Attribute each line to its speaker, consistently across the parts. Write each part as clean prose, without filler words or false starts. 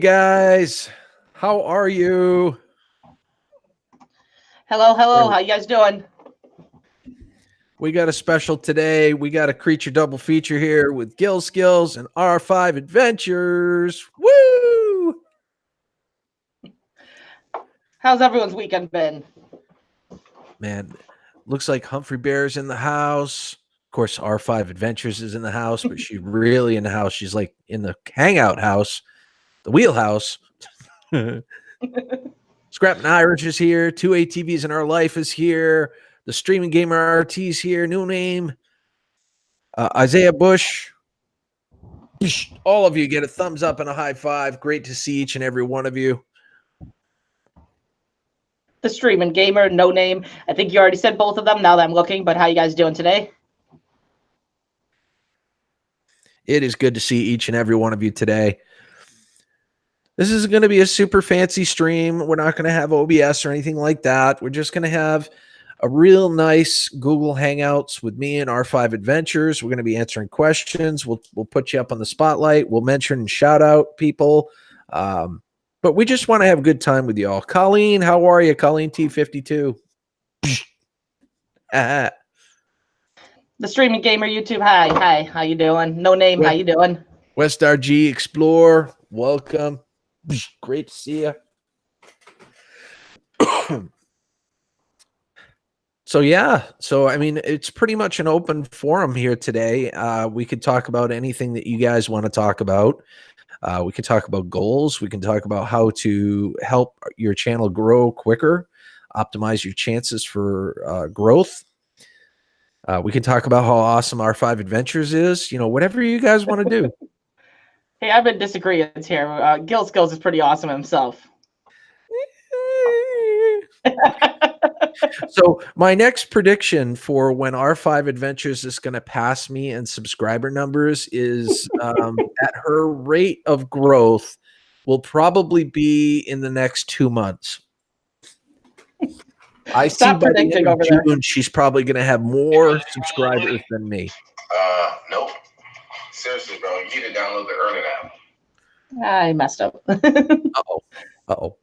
Speaker 1: Guys, how are you?
Speaker 2: Hello,
Speaker 1: There
Speaker 2: hello.
Speaker 1: we
Speaker 2: How you guys doing?
Speaker 1: we got a special today. We got a creature double feature here with Gil Skillz and R5 Adventures. Woo!
Speaker 2: How's everyone's weekend been?
Speaker 1: Man, looks like Humphrey Bear's in the house. Of course, R5 Adventures is in the house, but she's really in the house. She's like in the hangout house, the wheelhouse. Scrap and Irish is here. 2 ATVs in our life is here. The streaming gamer RT's here. New name. Isaiah Bush. All of you get a thumbs up and a high five. Great to see each and every one of you.
Speaker 2: The streaming gamer, no name. I think you already said both of them now that I'm looking, but how you guys doing today?
Speaker 1: It is good to see each and every one of you today. This is going to be a super fancy stream. We're not going to have OBS or anything like that. We're just going to have a real nice Google Hangouts with me and R5 Adventures. We're going to be answering questions. We'll put you up on the spotlight. We'll mention and shout out people. But we just want to have a good time with y'all. Colleen, how are you? Colleen T52.
Speaker 2: The streaming gamer YouTube, hi. How you doing? No name, how you doing?
Speaker 1: West RG Explore, welcome. Great to see you. So I mean, it's pretty much an open forum here today. We could talk about anything that you guys want to talk about. We can talk about goals. We can talk about how to help your channel grow quicker, optimize your chances for growth. We can talk about how awesome R5 Adventures is. You know, whatever you guys want to do.
Speaker 2: Hey, I've been disagreeing here. Gil Skillz is pretty awesome himself.
Speaker 1: So my next prediction for when R5 Adventures is going to pass me in subscriber numbers is at her rate of growth will probably be in the next 2 months. I see by the end of June, she's probably going to have more subscribers than me.
Speaker 3: Nope. Seriously, bro, you need to download the early app.
Speaker 2: I messed up.
Speaker 1: Uh-oh.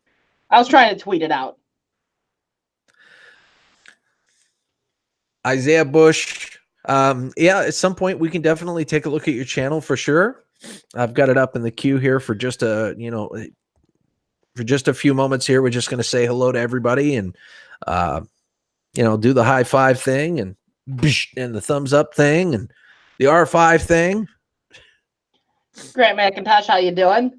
Speaker 2: I was trying to tweet it out.
Speaker 1: Isaiah Bush. Yeah, at some point we can definitely take a look at your channel for sure. I've got it up in the queue here for just a few moments here. We're just going to say hello to everybody and do the high five thing and the thumbs up thing and the R5 thing.
Speaker 2: Grant McIntosh, how you doing?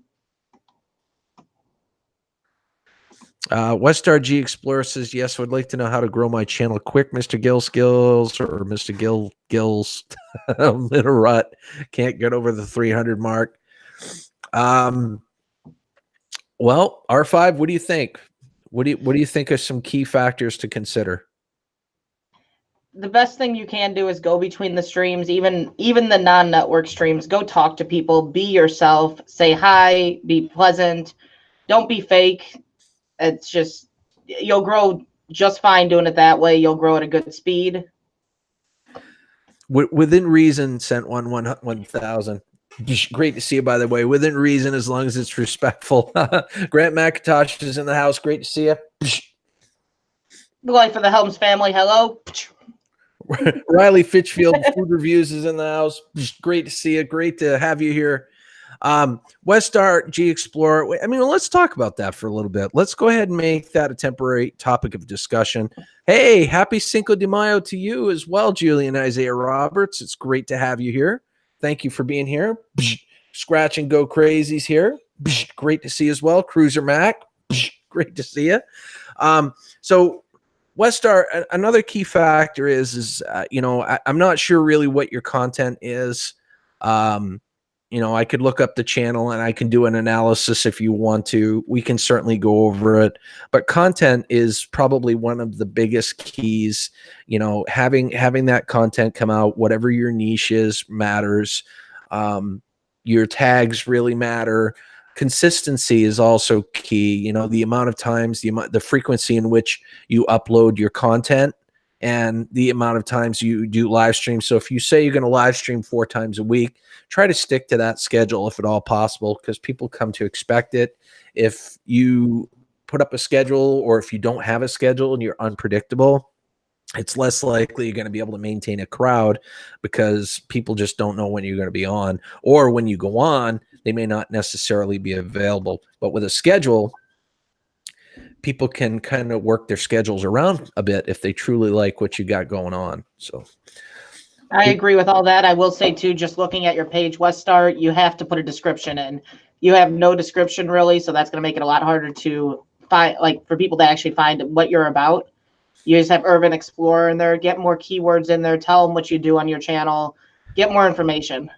Speaker 1: West RG Explorer says, yes, I would like to know how to grow my channel quick, Mr. Gil Skillz or Mr. Gills. I'm in a rut. Can't get over the 300 mark. Well, R5, what do you think? What do you think are some key factors to consider?
Speaker 2: The best thing you can do is go between the streams, even the non-network streams. Go talk to people, be yourself, say hi, be pleasant, don't be fake. It's just, you'll grow just fine doing it that way. You'll grow at a good speed.
Speaker 1: Within reason, sent 1,000. Great to see you, by the way. Within reason, as long as it's respectful. Grant McIntosh is in the house. Great to see you.
Speaker 2: The life of the Helms family. Hello.
Speaker 1: Riley Fitchfield Food Reviews is in the house. Great to see you. Great to have you here. Westar G Explorer. I mean, let's talk about that for a little bit. Let's go ahead and make that a temporary topic of discussion. Hey, happy Cinco de Mayo to you as well, Julian Isaiah Roberts. It's great to have you here. Thank you for being here. Scratch and Go Crazies here. Great to see you as well. Cruiser Mac. Great to see you. So Westar, another key factor is I'm not sure really what your content is. I could look up the channel and I can do an analysis if you want to. We can certainly go over it. But content is probably one of the biggest keys. Having that content come out, whatever your niche is, matters. Your tags really matter. Consistency is also key. The amount of times, the frequency in which you upload your content and the amount of times you do live stream. So if you say you're going to live stream 4 times a week, try to stick to that schedule if at all possible, because people come to expect it. If you put up a schedule, or if you don't have a schedule and you're unpredictable, it's less likely you're going to be able to maintain a crowd, because people just don't know when you're going to be on, or when you go on, they may not necessarily be available. But with a schedule, people can kind of work their schedules around a bit if they truly like what you got going on. So
Speaker 2: I agree with all that. I will say too, just looking at your page, Westar, you have to put a description in. You have no description really, so that's going to make it a lot harder to find, like for people to actually find what you're about. You just have Urban Explorer in there. Get more keywords in there. Tell them what you do on your channel. Get more information.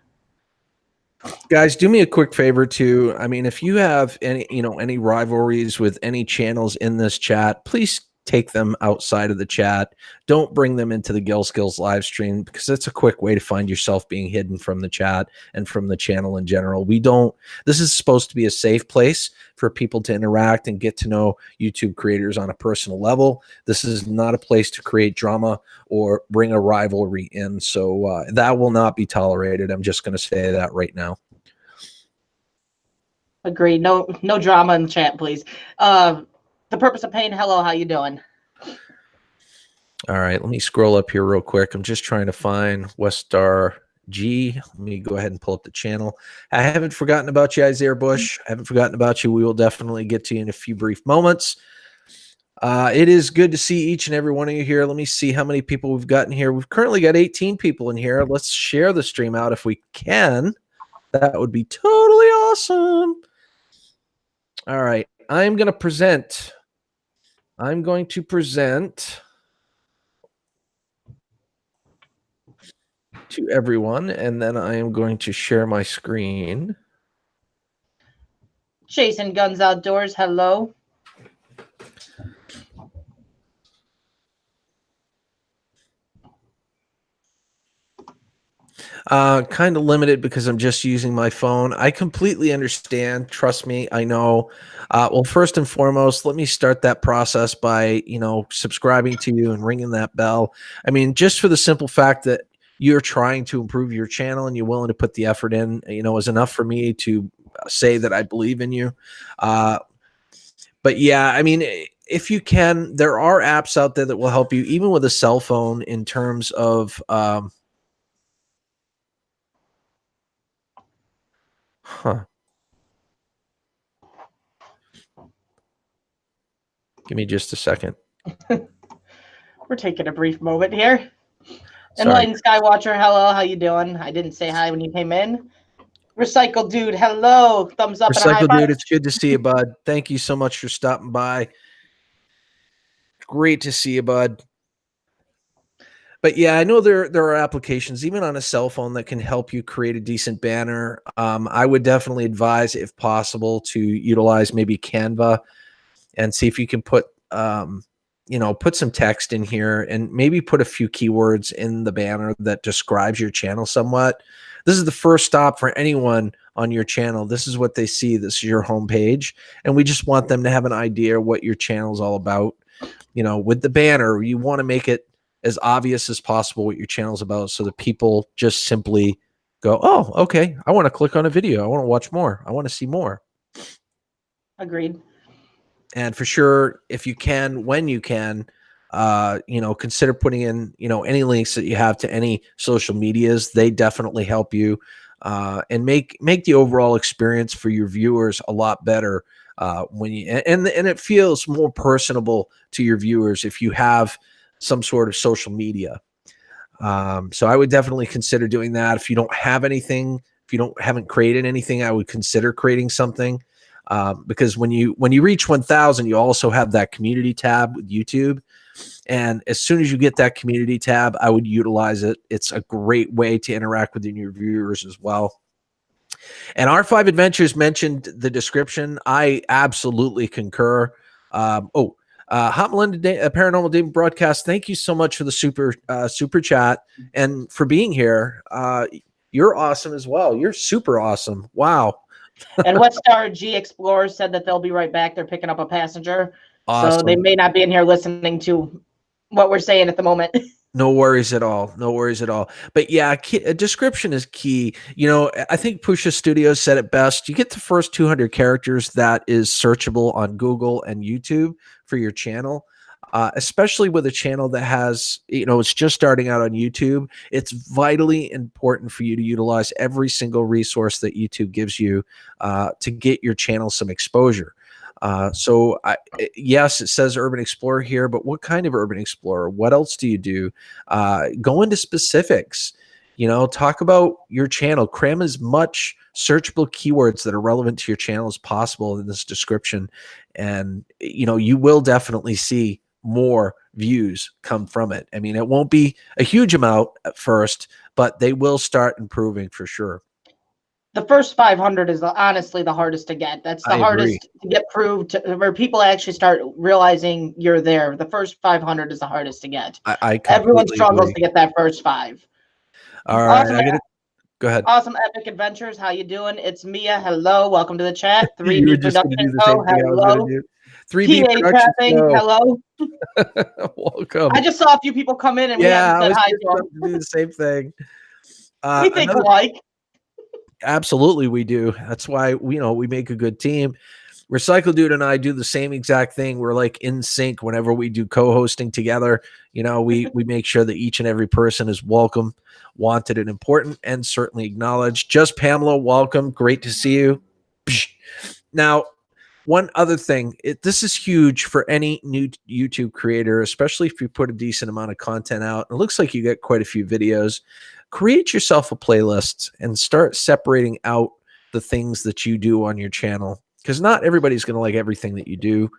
Speaker 1: guys, do me a quick favor too. I mean, if you have any, any rivalries with any channels in this chat, please take them outside of the chat. Don't bring them into the Gil Skillz live stream, because that's a quick way to find yourself being hidden from the chat and from the channel in general. This is supposed to be a safe place for people to interact and get to know YouTube creators on a personal level. This is not a place to create drama or bring a rivalry in. So that will not be tolerated. I'm just going to say that right now.
Speaker 2: Agreed. No drama in the chat, please. The Purpose of Pain, hello, how you doing?
Speaker 1: All right, let me scroll up here real quick. I'm just trying to find Westar G. Let me go ahead and pull up the channel. I haven't forgotten about you, Isaiah Bush. I haven't forgotten about you. We will definitely get to you in a few brief moments. It is good to see each and every one of you here. Let me see how many people we've gotten here. We've currently got 18 people in here. Let's share the stream out if we can. That would be totally awesome. All right, I'm going to present to everyone, and then I am going to share my screen.
Speaker 2: Chasing Guns Outdoors, hello.
Speaker 1: Kind of limited because I'm just using my phone. I completely understand. Trust me, I know. Well, first and foremost, let me start that process by, subscribing to you and ringing that bell. I mean, just for the simple fact that you're trying to improve your channel and you're willing to put the effort in, is enough for me to say that I believe in you. But yeah, I mean, if you can, there are apps out there that will help you, even with a cell phone, in terms of, Give me just a second.
Speaker 2: We're taking a brief moment here.
Speaker 1: Sorry.
Speaker 2: Enlightened Skywatcher, hello. How you doing? I didn't say hi when you came in. Recycle Dude, hello. Thumbs up and a high
Speaker 1: Recycle
Speaker 2: five.
Speaker 1: Dude, it's good to see you, bud. Thank you so much for stopping by. Great to see you, bud. But yeah, I know there are applications, even on a cell phone, that can help you create a decent banner. I would definitely advise, if possible, to utilize maybe Canva and see if you can put put some text in here and maybe put a few keywords in the banner that describes your channel somewhat. This is the first stop for anyone on your channel. This is what they see. This is your homepage, and we just want them to have an idea what your channel is all about. With the banner, you want to make it as obvious as possible what your channel is about, so that people just simply go, oh, okay, I want to click on a video. I want to watch more. I want to see more.
Speaker 2: Agreed.
Speaker 1: And for sure, if you can, when you can, consider putting in, any links that you have to any social medias. They definitely help you and make the overall experience for your viewers a lot better when you and it feels more personable to your viewers if you have some sort of social media. So I would definitely consider doing that. If you don't have anything, if you haven't created anything, I would consider creating something. Because when you reach 1,000, you also have that community tab with YouTube. And as soon as you get that community tab, I would utilize it. It's a great way to interact with your viewers as well. And R5 Adventures mentioned the description. I absolutely concur. Hot Melinda Paranormal David Broadcast, thank you so much for the super chat and for being here. You're awesome as well. You're super awesome. Wow.
Speaker 2: And Westar G Explorer said that they'll be right back. They're picking up a passenger.
Speaker 1: Awesome.
Speaker 2: So they may not be in here listening to what we're saying at the moment.
Speaker 1: No worries at all. No worries at all. But yeah, a description is key. You know, I think Pusha Studios said it best. You get the first 200 characters that is searchable on Google and YouTube for your channel. Especially with a channel that has, you know, it's just starting out on YouTube. It's vitally important for you to utilize every single resource that YouTube gives you to get your channel some exposure. Yes, it says urban explorer here, but what kind of urban explorer? What else do you do? Go into specifics. You know, talk about your channel. Cram as much searchable keywords that are relevant to your channel as possible in this description, and you know, you will definitely see more views come from it. I mean, it won't be a huge amount at first, but they will start improving for sure.
Speaker 2: The first 500 is honestly the hardest to get. That's the hardest to get proved, where people actually start realizing you're there. The first 500 is the hardest to get. Everyone struggles to get that first 5.
Speaker 1: All right, awesome. Go ahead.
Speaker 2: Awesome Epic Adventures. How you doing? It's Mia. Hello. Welcome to the chat. 3D Production Co. Hello.
Speaker 1: 3D
Speaker 2: PA Trapping. Hello.
Speaker 1: Welcome.
Speaker 2: I just saw a few people come in and we haven't said hi to them.
Speaker 1: Do the same thing.
Speaker 2: We think alike.
Speaker 1: Absolutely, we do. That's why we make a good team. Recycle Dude and I do the same exact thing. We're like in sync whenever we do co-hosting together. You know, we make sure that each and every person is welcome, wanted, and important, and certainly acknowledged. Just Pamela, welcome. Great to see you. Now, one other thing, this is huge for any new YouTube creator, especially if you put a decent amount of content out. It looks like you get quite a few videos. Create yourself a playlist and start separating out the things that you do on your channel, because not everybody's going to like everything that you do.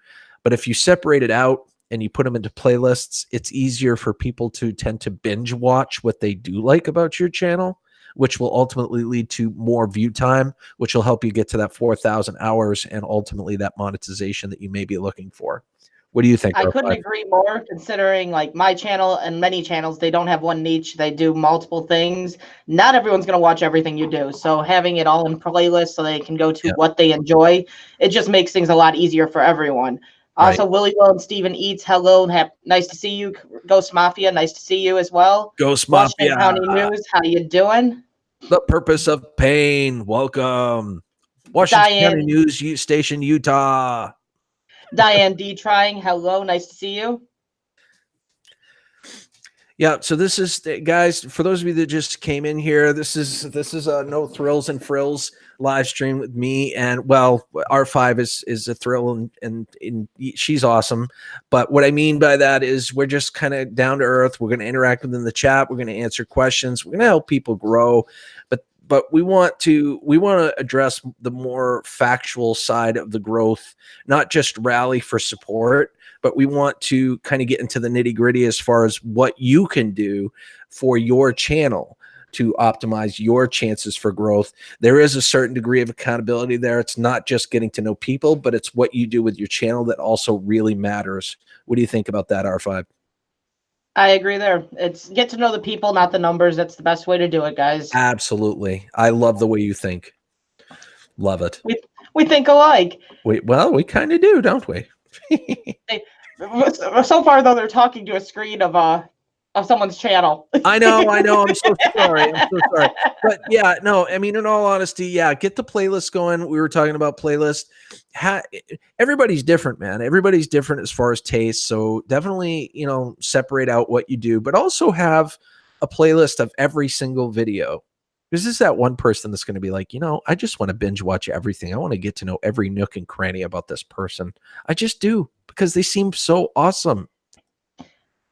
Speaker 1: But if you separate it out and you put them into playlists, it's easier for people to tend to binge watch what they do like about your channel, which will ultimately lead to more view time, which will help you get to that 4,000 hours and ultimately that monetization that you may be looking for. What do you think?
Speaker 2: I couldn't agree more, considering like my channel and many channels, they don't have one niche. They do multiple things. Not everyone's going to watch everything you do. So having it all in playlists so they can go to what they enjoy, it just makes things a lot easier for everyone. Also, Willie Will and Steven Eats, hello. Nice to see you. Ghost Mafia, nice to see you as well.
Speaker 1: Ghost
Speaker 2: Washington County News, how you doing?
Speaker 1: The Purpose of Pain, welcome. Washington County News Station, Utah.
Speaker 2: Diane D. Trying, hello, nice to see you.
Speaker 1: Yeah, so this is, guys, for those of you that just came in here, this is a No Thrills and Frills live stream with me, and well, R5 is a thrill, and she's awesome. But what I mean by that is we're just kind of down to earth. We're going to interact within the chat. We're going to answer questions. We're going to help people grow. But we want to address the more factual side of the growth, not just rally for support, but we want to kind of get into the nitty gritty as far as what you can do for your channel to optimize your chances for growth. There is a certain degree of accountability there. It's not just getting to know people, but it's what you do with your channel that also really matters. What do you think about that, R5?
Speaker 2: I agree there. It's get to know the people, not the numbers. That's the best way to do it, guys.
Speaker 1: Absolutely. I love the way you think. Love it.
Speaker 2: We think alike.
Speaker 1: Well, we kind of do, don't we?
Speaker 2: So far, though, they're talking to a screen of someone's channel.
Speaker 1: I know. I'm so sorry. But yeah, no, I mean, in all honesty, yeah, get the playlist going. We were talking about playlist. Everybody's different, man. Everybody's different as far as taste. So definitely, separate out what you do, but also have a playlist of every single video. Because this is that one person that's going to be like, I just want to binge watch everything. I want to get to know every nook and cranny about this person. I just do, because they seem so awesome.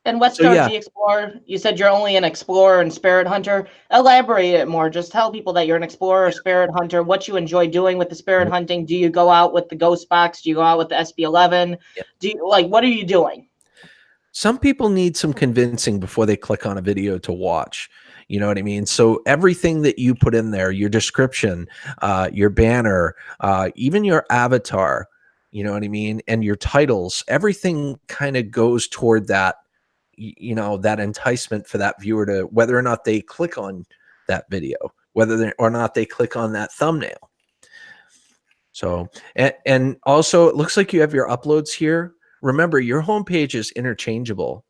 Speaker 2: And Westar G Explorer, you said you're only an explorer and spirit hunter. Elaborate it more. Just tell people that you're an explorer or spirit hunter, what you enjoy doing with the spirit hunting. Do you go out with the ghost box? Do you go out with the SB11? What are you doing?
Speaker 1: Some people need some convincing before they click on a video to watch. You know what I mean? So everything that you put in there, your description, your banner, even your avatar, you know what I mean? And your titles, everything kind of goes toward that, that enticement for that viewer to, whether or not they click on that video, whether or not they click on that thumbnail. So, and also it looks like you have your uploads here. Remember, your homepage is interchangeable.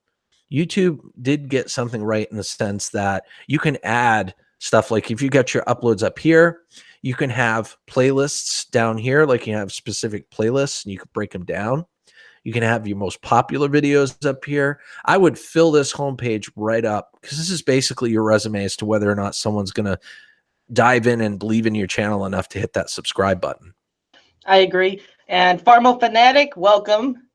Speaker 1: YouTube did get something right in the sense that you can add stuff like if you got your uploads up here, you can have playlists down here, like you have specific playlists and you can break them down. You can have your most popular videos up here. I would fill this homepage right up because this is basically your resume as to whether or not someone's going to dive in and believe in your channel enough to hit that subscribe button.
Speaker 2: I agree. And Farmo Fanatic, welcome.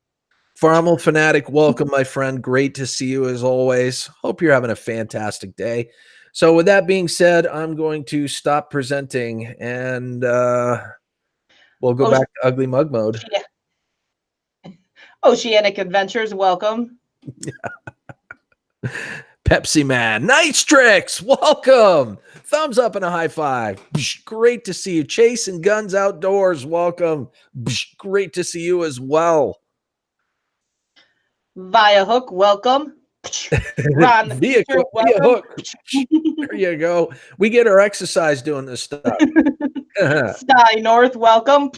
Speaker 1: Farmo Fanatic, welcome, my friend. Great to see you as always. Hope you're having a fantastic day. So with that being said, I'm going to stop presenting and we'll go back to ugly mug mode.
Speaker 2: Yeah. Oceanic Adventures, welcome.
Speaker 1: Pepsi Man, Nice Tricks, welcome. Thumbs up and a high five. Great to see you. Chasing Guns Outdoors, welcome. Great to see you as well.
Speaker 2: Via Hook, welcome. Ron,
Speaker 1: via Hook. There you go. We get our exercise doing this stuff.
Speaker 2: Sky North, welcome.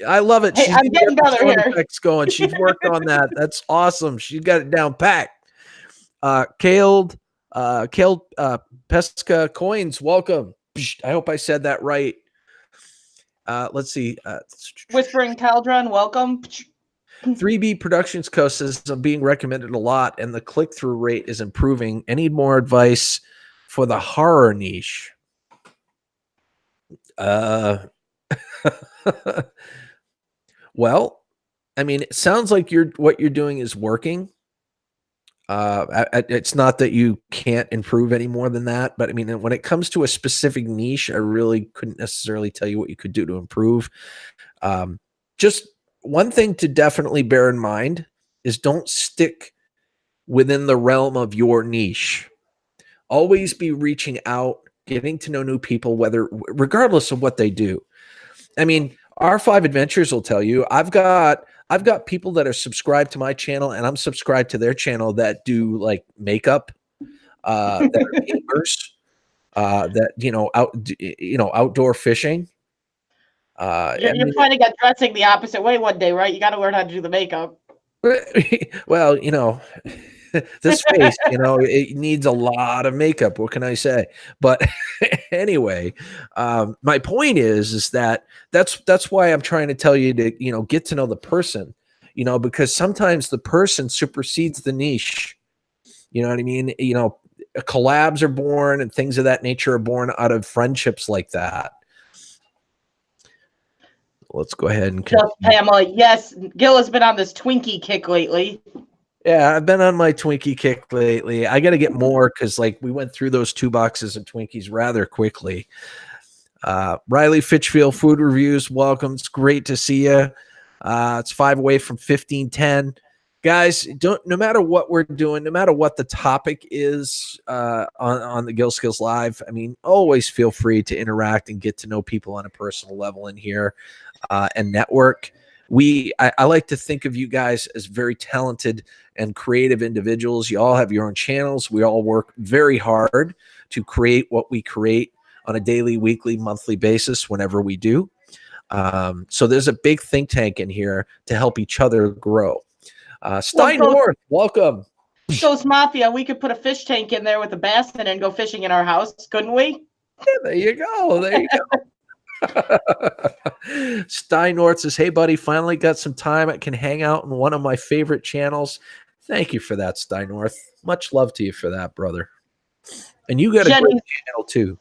Speaker 1: I love it.
Speaker 2: Hey, I'm getting better here.
Speaker 1: Going. She's worked on that. That's awesome. She's got it down packed. Kale Pesca Coins, welcome. I hope I said that right. Let's see.
Speaker 2: Whispering Caldron, welcome.
Speaker 1: 3B Productions Co. says I'm being recommended a lot, and the click-through rate is improving. Any more advice for the horror niche? Well, I mean, it sounds like what you're doing is working. It's not that you can't improve any more than that, but I mean, when it comes to a specific niche, I really couldn't necessarily tell you what you could do to improve. Just one thing to definitely bear in mind is don't stick within the realm of your niche. Always be reaching out, getting to know new people, regardless of what they do. I mean, R5 Adventures will tell you, I've got people that are subscribed to my channel, and I'm subscribed to their channel that do like makeup, that are gamers, that outdoor fishing.
Speaker 2: You're planning on dressing the opposite way one day, right? You got to learn how to do the makeup.
Speaker 1: Well, this face, it needs a lot of makeup. What can I say? But anyway, my point is that that's why I'm trying to tell you to, get to know the person, because sometimes the person supersedes the niche. You know what I mean? Collabs are born and things of that nature are born out of friendships like that. Let's go ahead and
Speaker 2: just Pamela. Yes, Gil has been on this Twinkie kick lately.
Speaker 1: Yeah, I've been on my Twinkie kick lately. I got to get more because, we went through those 2 boxes of Twinkies rather quickly. Riley Fitchfield Food Reviews, welcome. It's great to see you. It's 5 away from 15:10. Guys, no matter what we're doing, no matter what the topic is on the Gil Skillz Live, I mean, always feel free to interact and get to know people on a personal level in here and network. I like to think of you guys as very talented and creative individuals. You all have your own channels. We all work very hard to create what we create on a daily, weekly, monthly basis whenever we do. So there's a big think tank in here to help each other grow. Stein North, welcome.
Speaker 2: Ghost Mafia, we could put a fish tank in there with a bass in it and go fishing in our house, couldn't we?
Speaker 1: Yeah, there you go. There you go. Stein North says, hey, buddy, finally got some time. I can hang out in one of my favorite channels. Thank you for that, Stein North. Much love to you for that, brother. And you got a great channel, too.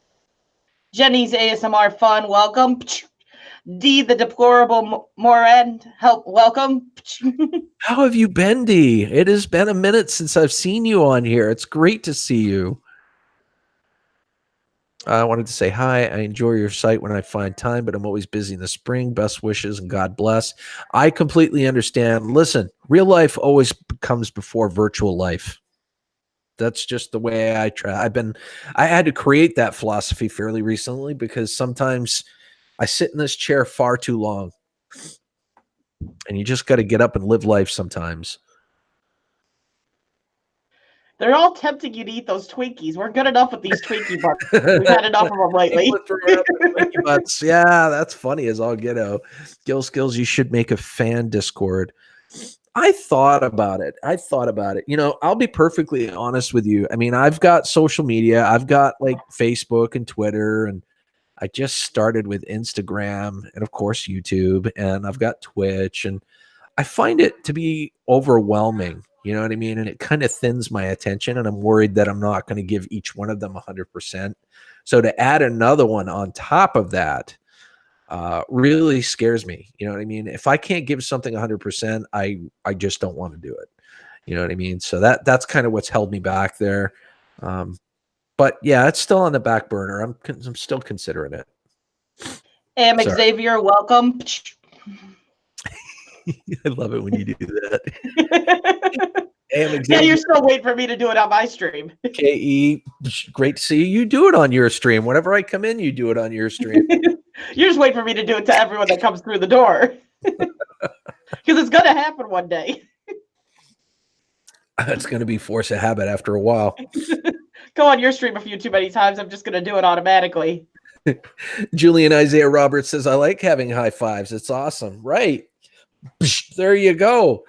Speaker 2: Jenny's ASMR Fun, welcome. D, the deplorable Morad, help, welcome.
Speaker 1: How have you been, D? It has been a minute since I've seen you on here. It's great to see you. I wanted to say hi. I enjoy your site when I find time, but I'm always busy in the spring. Best wishes and God bless. I completely understand. Listen, real life always comes before virtual life. That's just the way I try. I had to create that philosophy fairly recently because sometimes I sit in this chair far too long, and you just got to get up and live life sometimes.
Speaker 2: They're all tempting you to eat those Twinkies. We're good enough with these Twinkie butts. We've had enough of them lately.
Speaker 1: Yeah, that's funny as all get out. Gil Skillz, you should make a fan Discord. I thought about it. You know, I'll be perfectly honest with you. I mean, I've got social media. I've got like Facebook and Twitter, and I just started with Instagram and of course YouTube, and I've got Twitch, and I find it to be overwhelming. You know what I mean? And it kind of thins my attention, and I'm worried that I'm not going to give each one of them 100%. So to add another one on top of that really scares me. You know what I mean? If I can't give something 100%, I just don't want to do it. You know what I mean? So that's kind of what's held me back there. But yeah, it's still on the back burner. I'm still considering it. Sorry.
Speaker 2: Xavier, welcome.
Speaker 1: I love it when you do that.
Speaker 2: Yeah, you're still waiting for me to do it on my stream.
Speaker 1: KE, great to see you. You do it on your stream. Whenever I come in, you do it on your stream.
Speaker 2: You're just waiting for me to do it to everyone that comes through the door. Because it's going to happen one day.
Speaker 1: It's going to be force of habit after a while.
Speaker 2: Go on your stream a few too many times. I'm just going to do it automatically.
Speaker 1: Julian Isaiah Roberts says, I like having high fives. It's awesome. Right. There you go.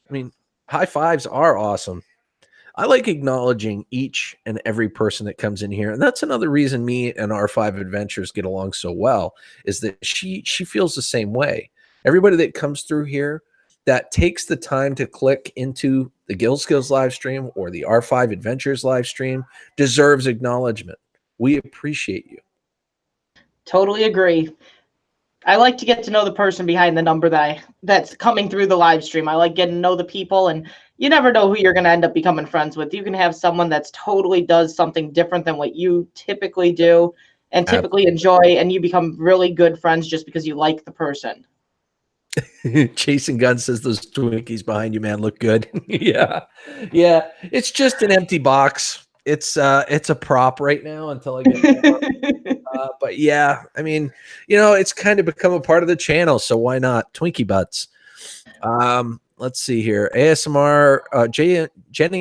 Speaker 1: I mean, high fives are awesome. I like acknowledging each and every person that comes in here. And that's another reason me and R5 Adventures get along so well, is that she feels the same way. Everybody that comes through here that takes the time to click into the Gil Skillz live stream or the R5 Adventures live stream deserves acknowledgement. We appreciate you.
Speaker 2: Totally agree. I like to get to know the person behind the number that's coming through the live stream. I like getting to know the people, and you never know who you're going to end up becoming friends with. You can have someone that's totally does something different than what you typically do and typically enjoy, and you become really good friends just because you like the person.
Speaker 1: Chasing Gun says those Twinkies behind you, man, look good. Yeah. It's just an empty box. It's a prop right now until I get more. But yeah, I mean, you know, it's kind of become a part of the channel, so why not? Twinkie butts. Let's see here. ASMR, Jenny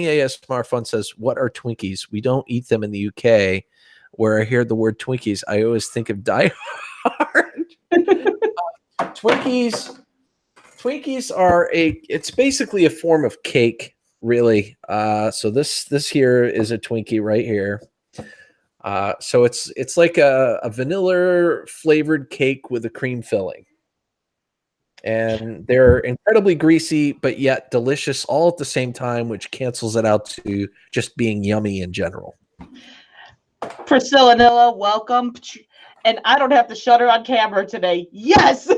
Speaker 1: ASMR Fun says, what are Twinkies? We don't eat them in the UK. Where I hear the word Twinkies, I always think of Die Hard. Twinkies are it's basically a form of cake, really. So this here is a Twinkie right here. So it's like a vanilla flavored cake with a cream filling. And they're incredibly greasy, but yet delicious all at the same time, which cancels it out to just being yummy in general.
Speaker 2: Priscilla Nilla, welcome. And I don't have to shut her on camera today. Yes!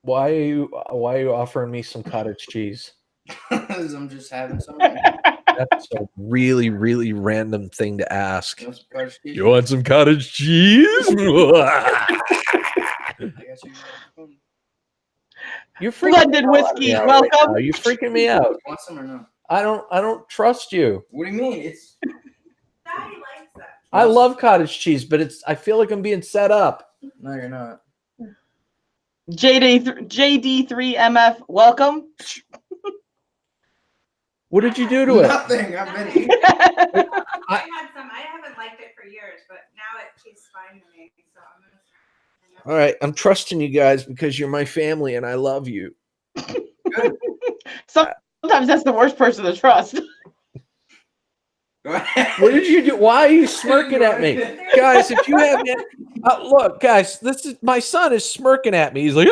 Speaker 1: Why are you offering me some cottage cheese?
Speaker 4: Because I'm just having some.
Speaker 1: That's a really, really random thing to ask. You want some cottage cheese? You're freaking
Speaker 2: Blended whiskey, welcome.
Speaker 1: Right, you're freaking me out.
Speaker 4: Want some or no?
Speaker 1: I don't trust you.
Speaker 4: What do you mean? It's.
Speaker 5: Daddy likes that.
Speaker 1: I love cottage cheese, but I feel like I'm being set up.
Speaker 4: No, you're not.
Speaker 2: JD3MF, welcome.
Speaker 1: What did you do to it?
Speaker 4: Nothing. I've been eating.
Speaker 5: I had some. I haven't liked it for years, but now it tastes fine to me. So I'm gonna start.
Speaker 1: All right, I'm trusting you guys because you're my family and I love you.
Speaker 4: Good.
Speaker 2: Sometimes that's the worst person to trust.
Speaker 1: What did you do? Why are you smirking at me? Guys, if you have look, guys, this is my son is smirking at me. He's like,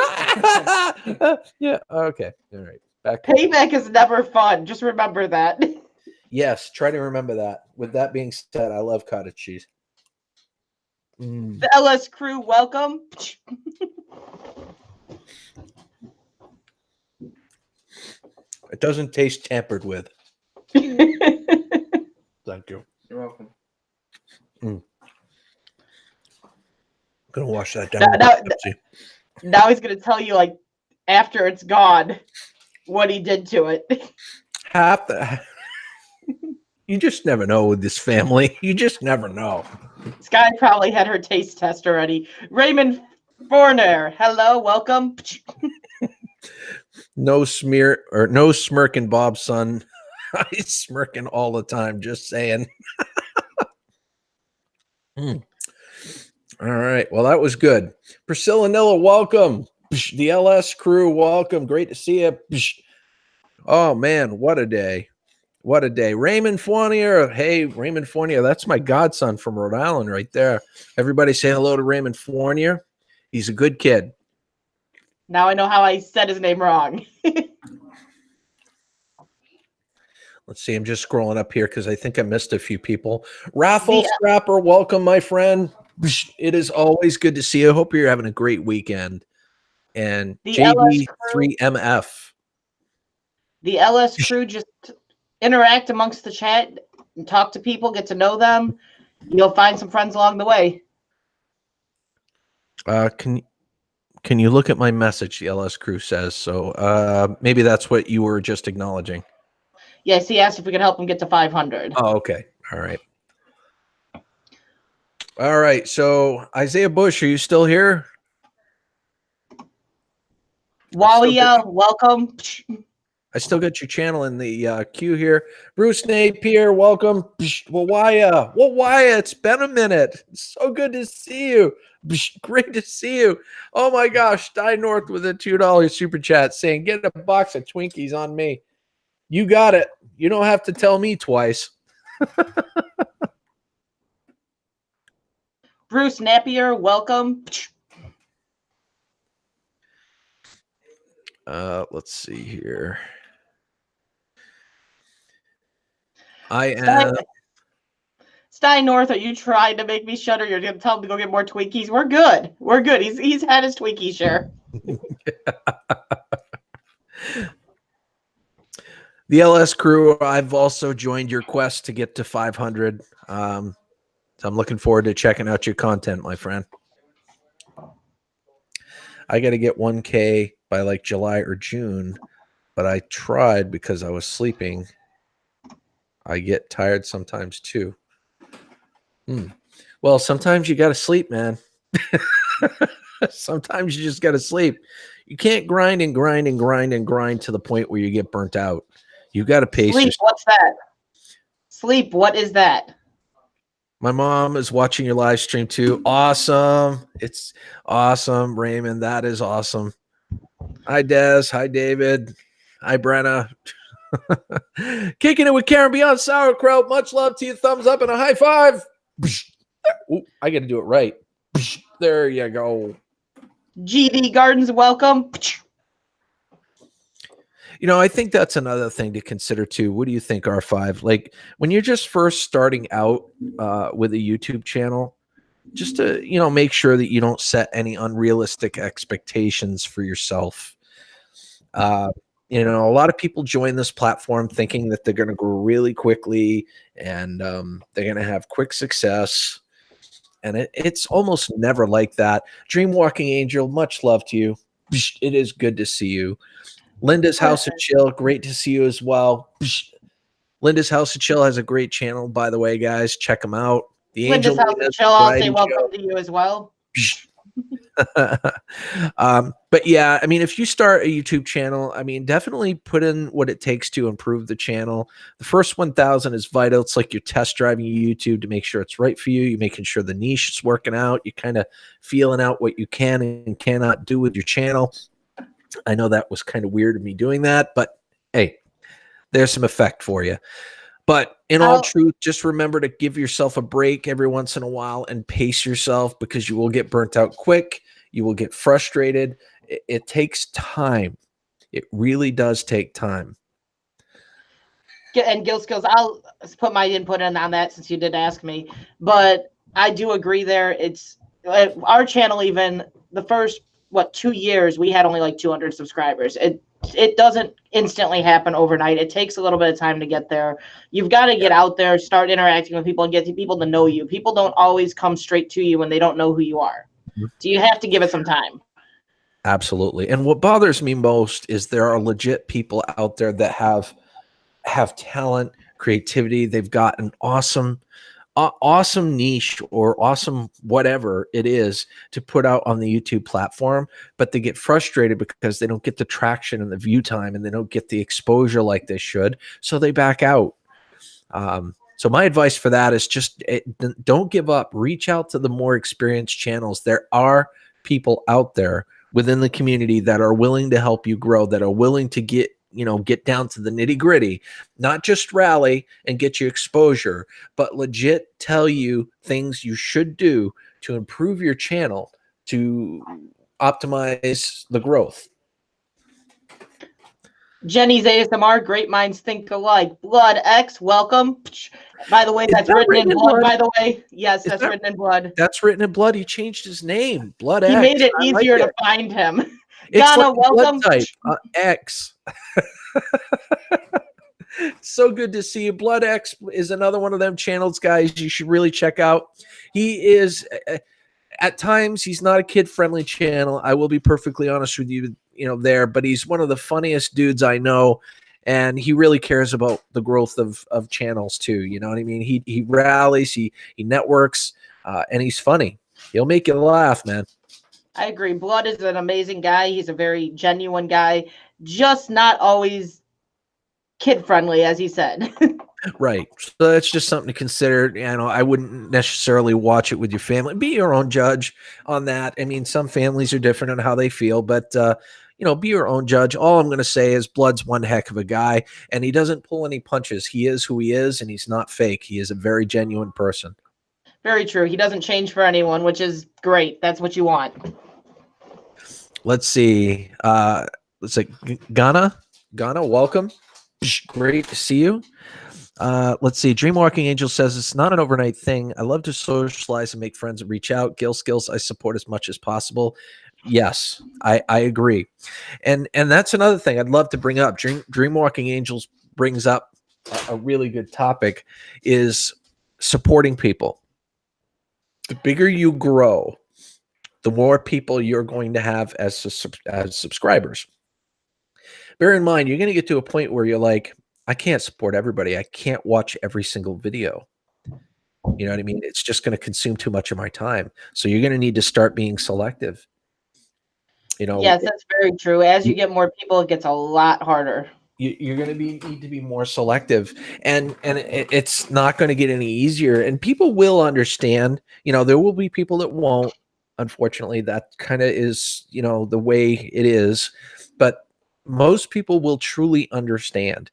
Speaker 1: yeah, okay. All right.
Speaker 2: Payback is never fun. Just remember that.
Speaker 1: Yes, try to remember that. With that being said, I love cottage cheese.
Speaker 2: The LS crew, welcome.
Speaker 1: It doesn't taste tampered with. Thank you.
Speaker 4: You're welcome.
Speaker 1: I'm gonna wash that down.
Speaker 2: Now he's gonna tell you, like, after it's gone, what he did to it.
Speaker 1: Half the. You just never know with this family. You just never know.
Speaker 2: Sky probably had her taste test already. Raymond Forner, hello, welcome.
Speaker 1: No smear or no smirking, Bob's son. He's smirking all the time. Just saying. All right. Well, that was good. Priscilla Nilla, welcome. The LS crew, welcome. Great to see you. Oh, man, what a day. What a day. Raymond Fournier. Hey, Raymond Fournier. That's my godson from Rhode Island right there. Everybody say hello to Raymond Fournier. He's a good kid.
Speaker 2: Now I know how I said his name wrong.
Speaker 1: Let's see. I'm just scrolling up here because I think I missed a few people. Raffle Scrapper, welcome, my friend. It is always good to see you. I hope you're having a great weekend. And
Speaker 2: The LS
Speaker 1: JD3MF.
Speaker 2: The LS crew just interact amongst the chat and talk to people, get to know them. You'll find some friends along the way.
Speaker 1: Can you look at my message? The LS crew says so. Maybe that's what you were just acknowledging.
Speaker 2: Yes, he asked if we could help him get to 500.
Speaker 1: Oh, okay. All right. All right. So Isaiah Bush, are you still here?
Speaker 2: Walia, welcome.
Speaker 1: I still got your channel in the queue here. Bruce Napier, welcome. Wawaya, it's been a minute. It's so good to see you. Great to see you. Oh my gosh, Stein North with a $2 super chat saying, get a box of Twinkies on me. You got it. You don't have to tell me twice.
Speaker 2: Bruce Napier, welcome.
Speaker 1: Let's see here. I am.
Speaker 2: Stein North, are you trying to make me shudder? You're going to tell him to go get more Twinkies? We're good. We're good. He's had his Twinkie share.
Speaker 1: The LS crew, I've also joined your quest to get to 500. So I'm looking forward to checking out your content, my friend. I got to get 1K by like July or June, but I tried because I was sleeping. I get tired sometimes too. Well, sometimes you got to sleep, man. Sometimes you just got to sleep. You can't grind and grind and grind and grind to the point where you get burnt out. You got to pace
Speaker 2: Sleep,
Speaker 1: yourself.
Speaker 2: what's that? Sleep, what is that?
Speaker 1: My mom is watching your live stream too. Awesome. It's awesome, Raymond. That is awesome. Hi, Des. Hi, David. Hi, Brenna. Kicking it with Karen Beyond Sauerkraut. Much love to you. Thumbs up and a high five. Ooh, I got to do it right. There you go.
Speaker 2: GD Gardens, welcome.
Speaker 1: You know, I think that's another thing to consider too. What do you think, R5? Like when you're just first starting out with a YouTube channel, just to, make sure that you don't set any unrealistic expectations for yourself. A lot of people join this platform thinking that they're going to grow really quickly and they're going to have quick success. And it's almost never like that. Dreamwalking Angel, much love to you. It is good to see you. Linda's House of Chill, great to see you as well. Linda's House of Chill has a great channel, by the way, guys. Check them out. The
Speaker 2: Linda's
Speaker 1: Angel
Speaker 2: House of Chill, I'll say welcome to you as well.
Speaker 1: But yeah, I mean, if you start a YouTube channel, I mean, definitely put in what it takes to improve the channel. The first 1,000 is vital. It's like you're test driving YouTube to make sure it's right for you. You're making sure the niche is working out. You're kind of feeling out what you can and cannot do with your channel. I know that was kind of weird of me doing that, but hey, there's some effect for you. But in all truth, just remember to give yourself a break every once in a while and pace yourself because you will get burnt out quick. You will get frustrated. It takes time. It really does take time.
Speaker 2: And Gil Skillz, I'll put my input in on that since you did ask me. But I do agree there. It's our channel, even the first 2 years, we had only like 200 subscribers. It doesn't instantly happen overnight. It takes a little bit of time to get there. You've got to get out there, start interacting with people, and get people to know you. People don't always come straight to you when they don't know who you are. So you have to give it some time.
Speaker 1: Absolutely. And what bothers me most is there are legit people out there that have talent, creativity. They've got an awesome niche or awesome whatever it is to put out on the YouTube platform, but they get frustrated because they don't get the traction and the view time and they don't get the exposure like they should. So they back out. So my advice for that is just don't give up. Reach out to the more experienced channels. There are people out there within the community that are willing to help you grow, that are willing to get down to the nitty gritty, not just rally and get you exposure, but legit tell you things you should do to improve your channel, to optimize the growth.
Speaker 2: Jenny's ASMR, great minds think alike. Blood X, welcome. By the way,
Speaker 1: Is
Speaker 2: that's
Speaker 1: that
Speaker 2: written in blood, by the way. Yes, that's
Speaker 1: that-
Speaker 2: written in blood.
Speaker 1: That's written in blood. He changed his name. Blood
Speaker 2: He
Speaker 1: X.
Speaker 2: made it
Speaker 1: I like
Speaker 2: easier to
Speaker 1: it.
Speaker 2: find him.
Speaker 1: It's
Speaker 2: Ghana,
Speaker 1: like the
Speaker 2: welcome.
Speaker 1: blood type, X. So good to see you. Blood X is another one of them channels, guys, you should really check out. He is, at times, he's not a kid-friendly channel. I will be perfectly honest with you, there, but he's one of the funniest dudes I know, and he really cares about the growth of channels too. You know what I mean? He rallies, he networks, and he's funny. He'll make you laugh, man.
Speaker 2: I agree. Blood is an amazing guy. He's a very genuine guy, just not always kid-friendly, as he said.
Speaker 1: Right. So that's just something to consider. I wouldn't necessarily watch it with your family. Be your own judge on that. I mean, some families are different on how they feel, but be your own judge. All I'm going to say is Blood's one heck of a guy, and he doesn't pull any punches. He is who he is, and he's not fake. He is a very genuine person.
Speaker 2: Very true. He doesn't change for anyone, which is great. That's what you want.
Speaker 1: Let's see. Let's say Ghana, welcome. Great to see you. Let's see. Dreamwalking Angel says it's not an overnight thing. I love to socialize and make friends and reach out. Gil Skillz, I support as much as possible. Yes, I agree. And that's another thing I'd love to bring up. Dreamwalking Angels brings up a really good topic, is supporting people. The bigger you grow, the more people you're going to have as subscribers. Bear in mind, you're going to get to a point where you're like, I can't support everybody. I can't watch every single video. You know what I mean? It's just going to consume too much of my time. So you're going to need to start being selective.
Speaker 2: Yes, that's very true. As you get more people, it gets a lot harder.
Speaker 1: You're going to need to be more selective, and it's not going to get any easier. And people will understand. There will be people that won't. Unfortunately, that kind of is the way it is. But most people will truly understand.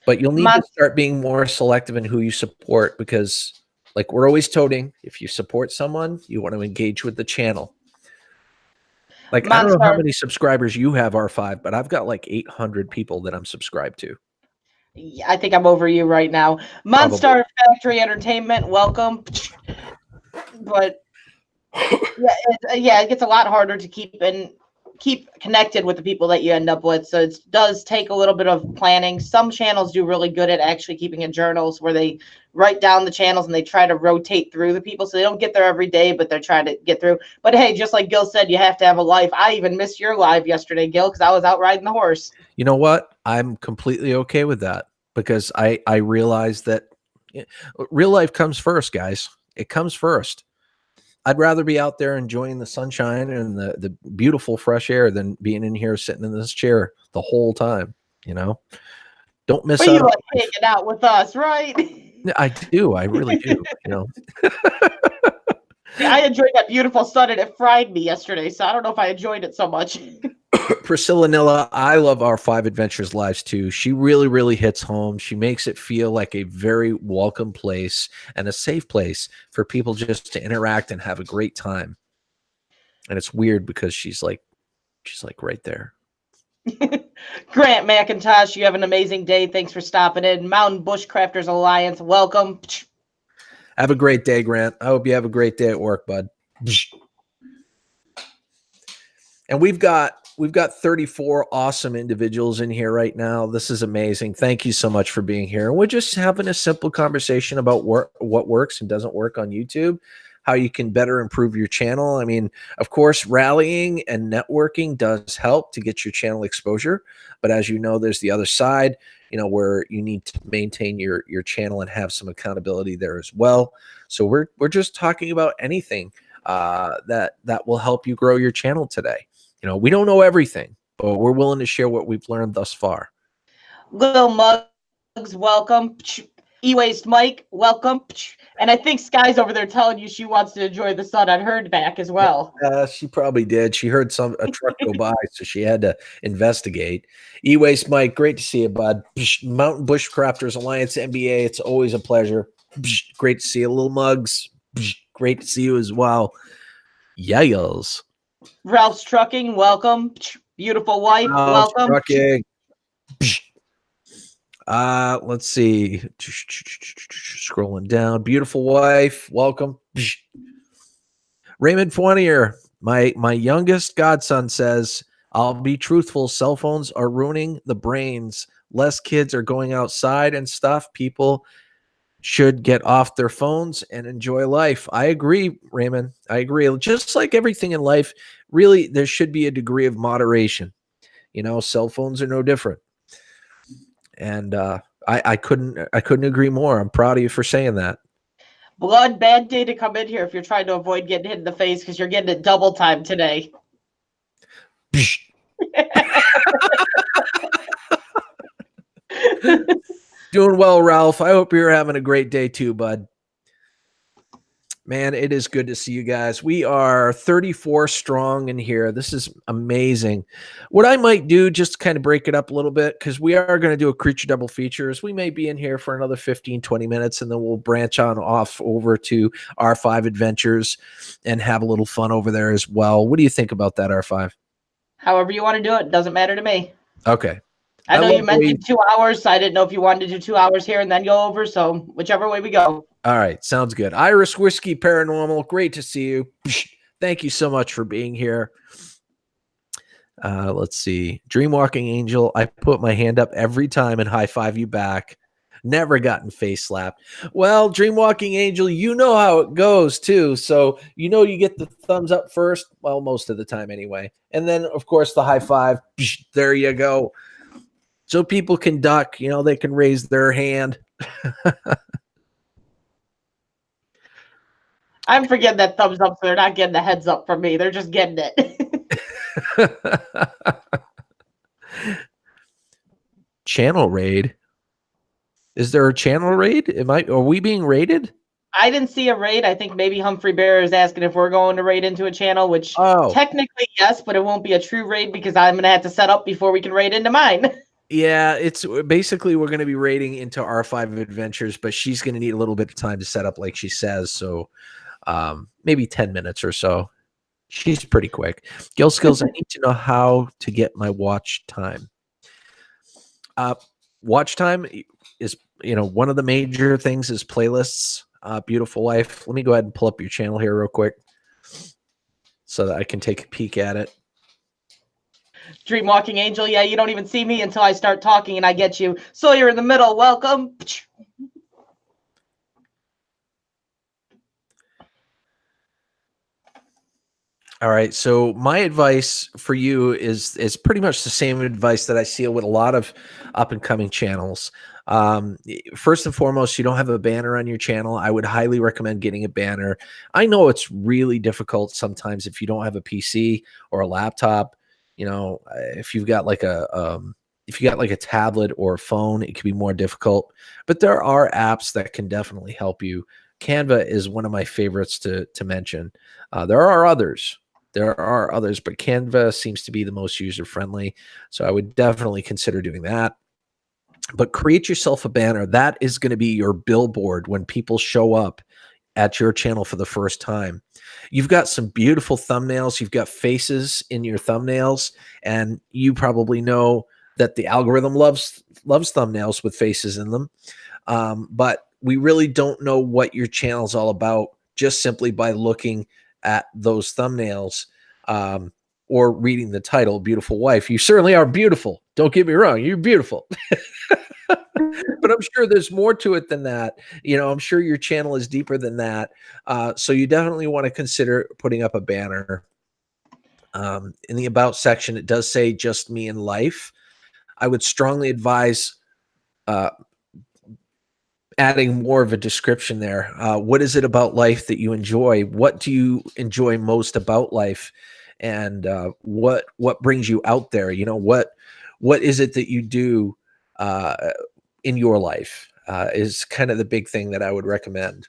Speaker 1: But you'll need to start being more selective in who you support, because, like we're always toting, if you support someone, you want to engage with the channel. Like, I don't know how many subscribers you have, R5, but I've got like 800 people that I'm subscribed to.
Speaker 2: I think I'm over you right now. Monstar Factory Entertainment, welcome. But it gets a lot harder to keep connected with the people that you end up with. So it does take a little bit of planning. Some channels do really good at actually keeping in journals where they write down the channels and they try to rotate through the people. So they don't get there every day, but they're trying to get through. But hey, just like Gil said, you have to have a life. I even missed your live yesterday, Gil, because I was out riding the horse.
Speaker 1: You know what? I'm completely okay with that, because I realize that real life comes first, guys. It comes first. I'd rather be out there enjoying the sunshine and the beautiful fresh air than being in here sitting in this chair the whole time. Don't miss out.
Speaker 2: You like hanging out with us, right?
Speaker 1: I do. I really do.
Speaker 2: I enjoyed that beautiful sun, and it fried me yesterday, so I don't know if I enjoyed it so much.
Speaker 1: Priscilla Nilla, I love our 5 Adventures lives too. She really, really hits home. She makes it feel like a very welcome place and a safe place for people just to interact and have a great time. And it's weird because she's like right there.
Speaker 2: Grant McIntosh, you have an amazing day. Thanks for stopping in. Mountain Bushcrafters Alliance, welcome.
Speaker 1: Have a great day, Grant. I hope you have a great day at work, bud. And we've got 34 awesome individuals in here right now. This is amazing. Thank you so much for being here. And we're just having a simple conversation about what works and doesn't work on YouTube, how you can better improve your channel. I mean, of course, rallying and networking does help to get your channel exposure. But as you know, there's the other side, where you need to maintain your channel and have some accountability there as well. So we're just talking about anything that will help you grow your channel today. We don't know everything, but we're willing to share what we've learned thus far.
Speaker 2: Little Mugs, welcome. E-Waste Mike, welcome. And I think Sky's over there telling you she wants to enjoy the sun on her back as well.
Speaker 1: She probably did. She heard a truck go by, so she had to investigate. E-Waste Mike, great to see you, bud. Mountain Bushcrafters Alliance NBA, it's always a pleasure. Great to see you, Little Mugs. Great to see you as well. Yayos.
Speaker 2: Ralph's Trucking, welcome. Beautiful wife, welcome.
Speaker 1: Trucking. Let's see. Scrolling down. Beautiful wife, welcome. Raymond Fournier, my youngest godson says, I'll be truthful, cell phones are ruining the brains. Less kids are going outside and stuff. People should get off their phones and enjoy life. I agree, Raymond. I agree. Just like everything in life, really, there should be a degree of moderation. You know, cell phones are no different. And I couldn't agree more. I'm proud of you for saying that.
Speaker 2: Blood, bad day to come in here if you're trying to avoid getting hit in the face because you're getting it double time today.
Speaker 1: Doing well, Ralph. I hope you're having a great day too, bud. Man, it is good to see you guys. We are 34 strong in here. This is amazing. What I might do, just to kind of break it up a little bit, because we are going to do a Creature Double Features. We may be in here for another 15, 20 minutes, and then we'll branch on off over to R5 Adventures and have a little fun over there as well. What do you think about that, R5?
Speaker 2: However you want to do it, doesn't matter to me.
Speaker 1: Okay.
Speaker 2: I know you mentioned 2 hours, so I didn't know if you wanted to do 2 hours here and then go over, so whichever way we go.
Speaker 1: All right, sounds good. Iris Whiskey Paranormal, great to see you. Thank you so much for being here. Let's see. Dreamwalking Angel, I put my hand up every time and high five you back. Never gotten face slapped. Well, Dreamwalking Angel, you know how it goes too. So you know you get the thumbs up first. Well, most of the time anyway. And then, of course, the high five. There you go. So people can duck. You know, they can raise their hand.
Speaker 2: I'm forgetting that thumbs up, so they're not getting the heads up from me. They're just getting it.
Speaker 1: Channel raid. Is there a channel raid? Are we being raided?
Speaker 2: I didn't see a raid. I think maybe Humphrey Bear is asking if we're going to raid into a channel, which technically yes, but it won't be a true raid because I'm going to have to set up before we can raid into mine.
Speaker 1: Yeah, it's basically we're going to be raiding into R5 Adventures, but she's going to need a little bit of time to set up, like she says. So maybe 10 minutes or so. She's pretty quick. Gil Skillz, I need to know how to get my watch time. Watch time is, one of the major things is playlists. Beautiful Wife. Let me go ahead and pull up your channel here real quick so that I can take a peek at it.
Speaker 2: Dreamwalking Angel, yeah, you don't even see me until I start talking and I get you. So you're in the middle. Welcome.
Speaker 1: All right. So my advice for you is pretty much the same advice that I see with a lot of up and coming channels. First and foremost, you don't have a banner on your channel. I would highly recommend getting a banner. I know it's really difficult sometimes if you don't have a PC or a laptop. If you've got like a tablet or a phone, it can be more difficult. But there are apps that can definitely help you. Canva is one of my favorites to mention. There are others. But Canva seems to be the most user-friendly. So I would definitely consider doing that. But create yourself a banner. That is going to be your billboard when people show up at your channel for the first time. You've got some beautiful thumbnails. You've got faces in your thumbnails. And you probably know that the algorithm loves thumbnails with faces in them. But we really don't know what your channel's all about just simply by looking at those thumbnails or reading the title, Beautiful Wife. You certainly are beautiful. Don't get me wrong. You're beautiful. But I'm sure there's more to it than that. I'm sure your channel is deeper than that. So you definitely want to consider putting up a banner. In the About section, it does say Just Me and Life. I would strongly advise adding more of a description there. What is it about life that you enjoy? What do you enjoy most about life? And what brings you out there? What is it that you do in your life? is kind of the big thing that I would recommend.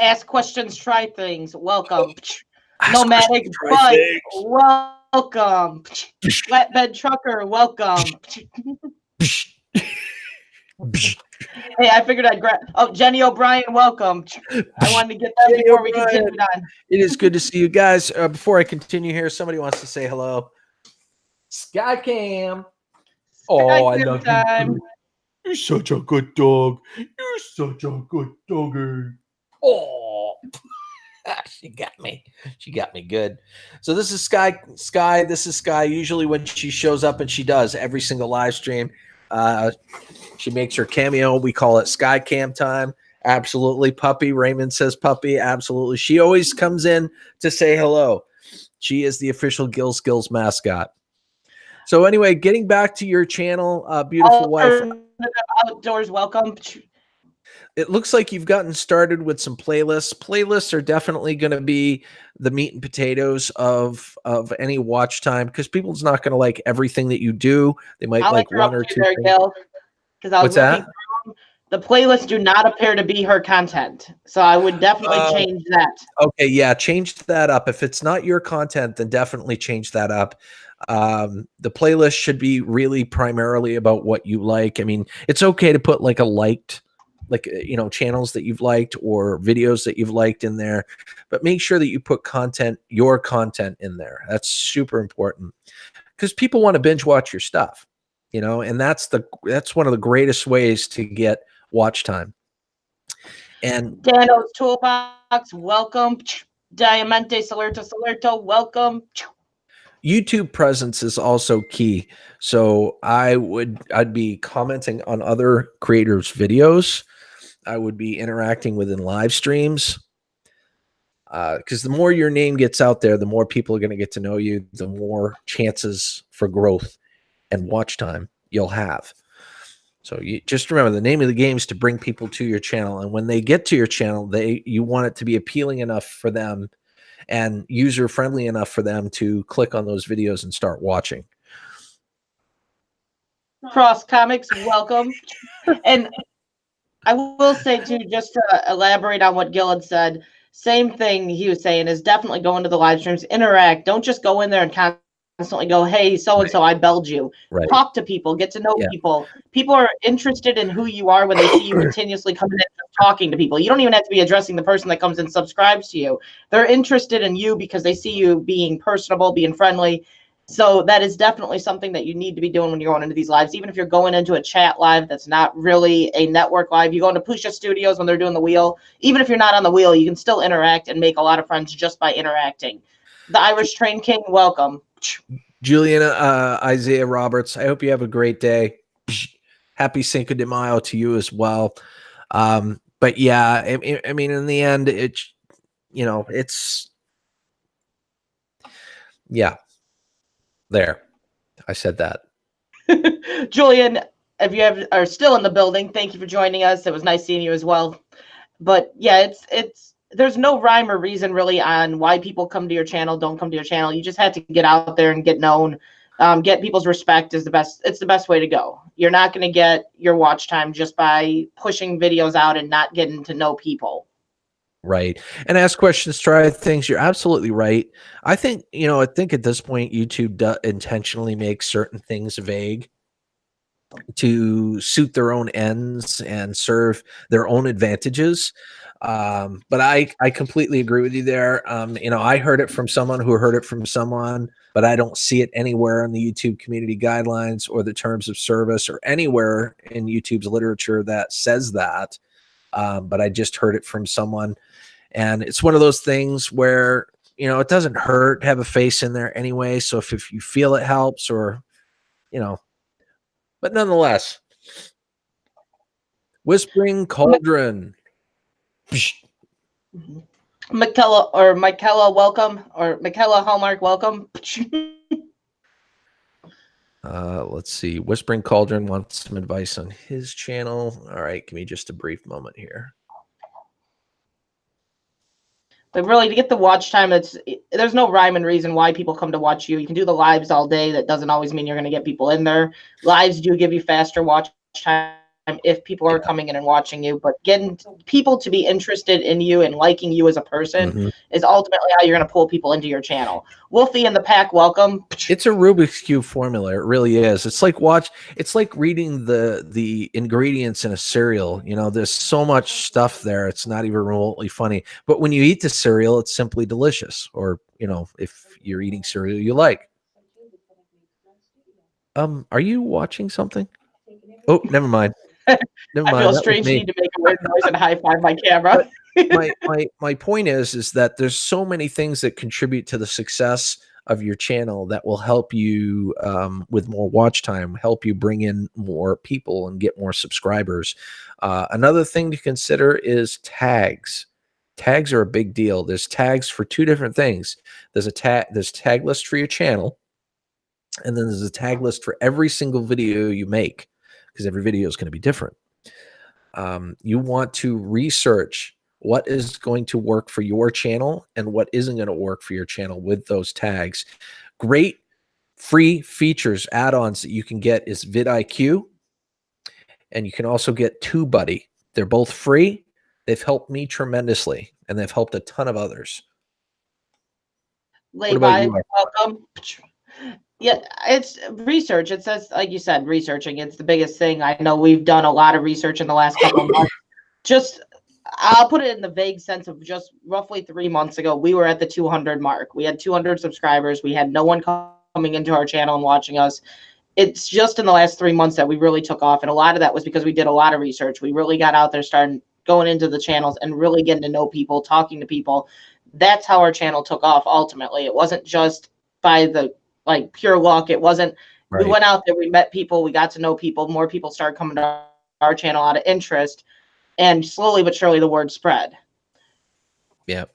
Speaker 2: Ask questions, try things. Welcome.
Speaker 1: Ask
Speaker 2: Nomadic
Speaker 1: questions, try
Speaker 2: Bud,
Speaker 1: things.
Speaker 2: welcome. Flatbed Trucker, welcome. Hey, I figured I'd grab. Oh, Jenny O'Brien, welcome. I wanted to get that
Speaker 1: Jenny
Speaker 2: before we
Speaker 1: O'Brien.
Speaker 2: continued on.
Speaker 1: It is good to see you guys. Before I continue here, somebody wants to say hello. Skycam. Oh, I love you. You're such a good dog. You're such a good doggy. Oh, she got me. She got me good. So this is Sky. This is Sky. Usually when she shows up, and she does every single live stream, she makes her cameo. We call it Sky Cam time. Absolutely. Puppy. Raymond says puppy. Absolutely. She always comes in to say hello. She is the official Gil Skillz mascot. So anyway, getting back to your channel, beautiful wife.
Speaker 2: Outdoors, welcome.
Speaker 1: It looks like you've gotten started with some playlists. Playlists are definitely going to be the meat and potatoes of any watch time, because people's not going to like everything that you do. They might like one or two
Speaker 2: there,
Speaker 1: things.
Speaker 2: Gil, because I was
Speaker 1: What's
Speaker 2: looking
Speaker 1: that?
Speaker 2: through, the playlists do not appear to be her content, so I would definitely change that.
Speaker 1: Okay, yeah, change that up. If it's not your content, then definitely change that up. The playlist should be really primarily about what you like. I mean, it's okay to put like a liked, like, you know, channels that you've liked or videos that you've liked in there, but make sure that you put content, your content in there. That's super important, because people want to binge watch your stuff, you know, and that's one of the greatest ways to get watch time. And
Speaker 2: Dano's Toolbox, welcome. Diamante Salerto, welcome.
Speaker 1: YouTube presence is also key. So I'd be commenting on other creators' videos. I would be interacting within live streams. Because the more your name gets out there, the more people are going to get to know you, the more chances for growth and watch time you'll have. So you just remember, the name of the game is to bring people to your channel. And when they get to your channel, you want it to be appealing enough for them and user-friendly enough for them to click on those videos and start watching.
Speaker 2: Cross Comics, welcome. And I will say, too, just to elaborate on what Gil had said, same thing he was saying is definitely go into the live streams, interact. Don't just go in there and constantly go, hey, so-and-so, I belled you.
Speaker 1: Right.
Speaker 2: Talk to people, get to know people. People are interested in who you are when they see you continuously coming in and talking to people. You don't even have to be addressing the person that comes and subscribes to you. They're interested in you because they see you being personable, being friendly. So that is definitely something that you need to be doing when you're going into these lives. Even if you're going into a chat live that's not really a network live, you go into Pusha Studios when they're doing the wheel. Even if you're not on the wheel, you can still interact and make a lot of friends just by interacting. The Irish Train King, welcome.
Speaker 1: Juliana Isaiah Roberts, I hope you have a great day. Happy Cinco de Mayo to you as well. But yeah, I mean, in the end, it's, you know, it's, yeah, there. I said that.
Speaker 2: Julian, if you are still in the building, thank you for joining us. It was nice seeing you as well. But yeah, it's there's no rhyme or reason really on why people come to your channel, don't come to your channel. You just have to get out there and get known. Get people's respect is the best. It's the best way to go. You're not going to get your watch time just by pushing videos out and not getting to know people.
Speaker 1: Right. And ask questions, try things. You're absolutely right. I think, you know, I think at this point, YouTube intentionally makes certain things vague to suit their own ends and serve their own advantages. But I completely agree with you there. You know, I heard it from someone who heard it from someone, but I don't see it anywhere in the YouTube community guidelines or the terms of service or anywhere in YouTube's literature that says that. But I just heard it from someone. And it's one of those things where, you know, it doesn't hurt to have a face in there anyway. So if you feel it helps, or, you know, but nonetheless, Whispering Cauldron.
Speaker 2: Michaela, welcome. Or Michaela Hallmark, welcome.
Speaker 1: Let's see. Whispering Cauldron wants some advice on his channel. All right, give me just a brief moment here.
Speaker 2: But really, to get the watch time, there's no rhyme and reason why people come to watch you. You can do the lives all day. That doesn't always mean you're going to get people in there. Lives do give you faster watch time if people are coming in and watching you, but getting people to be interested in you and liking you as a person is ultimately how you're going to pull people into your channel. Wolfie and the pack, welcome.
Speaker 1: It's a Rubik's Cube formula. It really is. It's like it's like reading the ingredients in a cereal. You know, there's so much stuff there. It's not even remotely funny. But when you eat the cereal, it's simply delicious. Or, you know, if you're eating cereal you like. Are you watching something? Oh, never mind. Never mind.
Speaker 2: I feel a strange need to make a weird noise and high five my camera.
Speaker 1: my point is that there's so many things that contribute to the success of your channel that will help you with more watch time, help you bring in more people and get more subscribers. Another thing to consider is tags. Tags are a big deal. There's tags for two different things. There's tag list for your channel, and then there's a tag list for every single video you make, because every video is going to be different. You want to research what is going to work for your channel and what isn't going to work for your channel with those tags. Great free features, add-ons that you can get is vidIQ, and you can also get TubeBuddy. They're both free. They've helped me tremendously, and they've helped a ton of others.
Speaker 2: Levi, welcome. Yeah, it's research. It says, like you said, researching. It's the biggest thing. I know we've done a lot of research in the last couple of months. I'll put it in the vague sense of just roughly 3 months ago, we were at the 200 mark. We had 200 subscribers. We had no one coming into our channel and watching us. It's just in the last 3 months that we really took off. And a lot of that was because we did a lot of research. We really got out there, started going into the channels and really getting to know people, talking to people. That's how our channel took off ultimately. It wasn't just by the pure luck. It wasn't, we went out there, we met people, we got to know people, more people started coming to our channel out of interest, and slowly but surely the word spread.
Speaker 1: Yeah.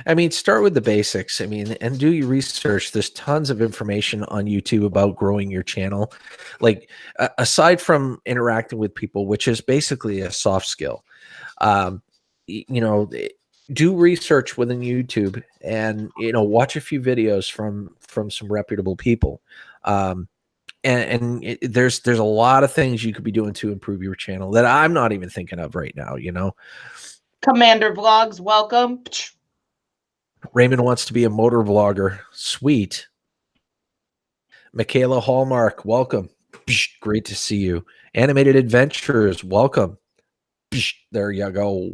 Speaker 1: I mean, start with the basics. I mean, and do your research. There's tons of information on YouTube about growing your channel. Like, aside from interacting with people, which is basically a soft skill, you know, do research within YouTube and, you know, watch a few videos from some reputable people. There's a lot of things you could be doing to improve your channel that I'm not even thinking of right now, you know.
Speaker 2: Commander Vlogs, welcome.
Speaker 1: Raymond wants to be a motor vlogger. Sweet. Michaela Hallmark, welcome. Great to see you. Animated Adventures, welcome. There you go.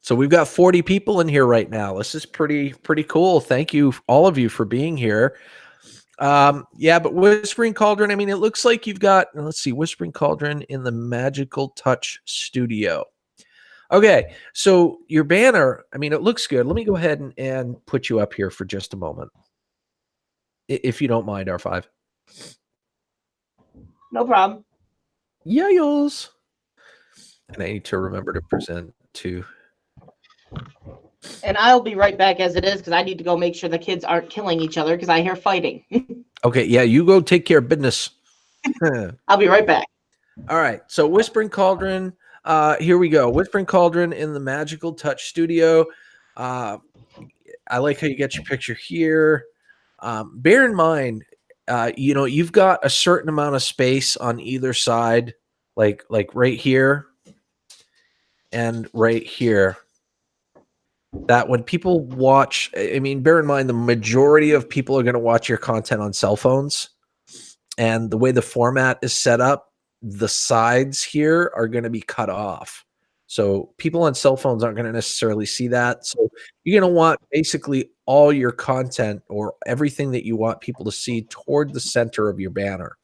Speaker 1: So we've got 40 people in here right now. This is pretty cool. Thank you, all of you, for being here. Yeah, but Whispering Cauldron, I mean, it looks like you've got, let's see, Whispering Cauldron in the Magical Touch Studio. Okay, so your banner, I mean, it looks good. Let me go ahead and put you up here for just a moment, if you don't mind, R5.
Speaker 2: No problem.
Speaker 1: Yayos. And I need to remember to present too.
Speaker 2: And I'll be right back as it is, because I need to go make sure the kids aren't killing each other, because I hear fighting.
Speaker 1: Okay, yeah, you go take care of business.
Speaker 2: I'll be right back.
Speaker 1: All right, so Whispering Cauldron, here we go. Whispering Cauldron in the Magical Touch Studio. I like how you get your picture here. Bear in mind, you know, you've got a certain amount of space on either side, like right here and right here. That when people watch, I mean, bear in mind, the majority of people are going to watch your content on cell phones. And the way the format is set up, the sides here are going to be cut off. So people on cell phones aren't going to necessarily see that. So you're going to want basically all your content or everything that you want people to see toward the center of your banner.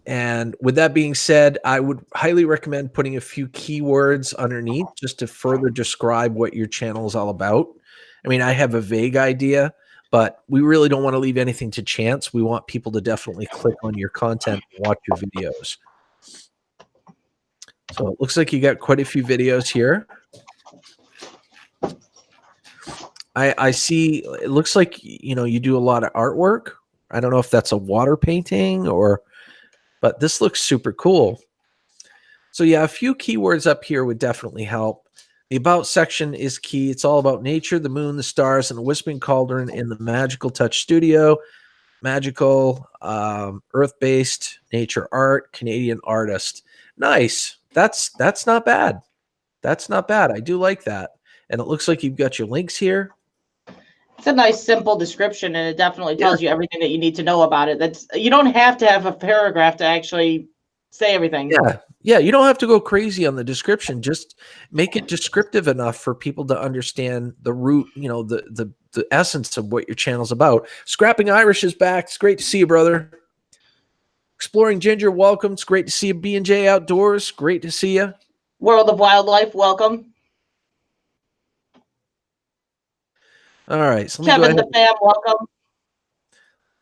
Speaker 1: And with that being said, I would highly recommend putting a few keywords underneath just to further describe what your channel is all about. I mean, I have a vague idea, but we really don't want to leave anything to chance. We want people to definitely click on your content and watch your videos. So it looks like you got quite a few videos here. I see, it looks like, you know, you do a lot of artwork. I don't know if that's a water painting or... but this looks super cool. So yeah, a few keywords up here would definitely help. The About section is key. It's all about nature, the moon, the stars, and the Whispering Cauldron in the Magical Touch Studio. magical, earth-based, nature art, Canadian artist. Nice. That's not bad. That's not bad. I do like that. And it looks like you've got your links here.
Speaker 2: It's a nice, simple description, and it definitely
Speaker 1: Yeah.
Speaker 2: tells you everything that you need to know about it. You don't have to have a paragraph to actually say everything.
Speaker 1: Yeah, you don't have to go crazy on the description. Just make it descriptive enough for people to understand the root, the essence of what your channel's about. Scrapping Irish is back. It's great to see you, brother. Exploring Ginger, welcome. It's great to see you. B&J Outdoors, great to see you.
Speaker 2: World of Wildlife, welcome.
Speaker 1: All right, so
Speaker 2: Kevin the Fam, welcome.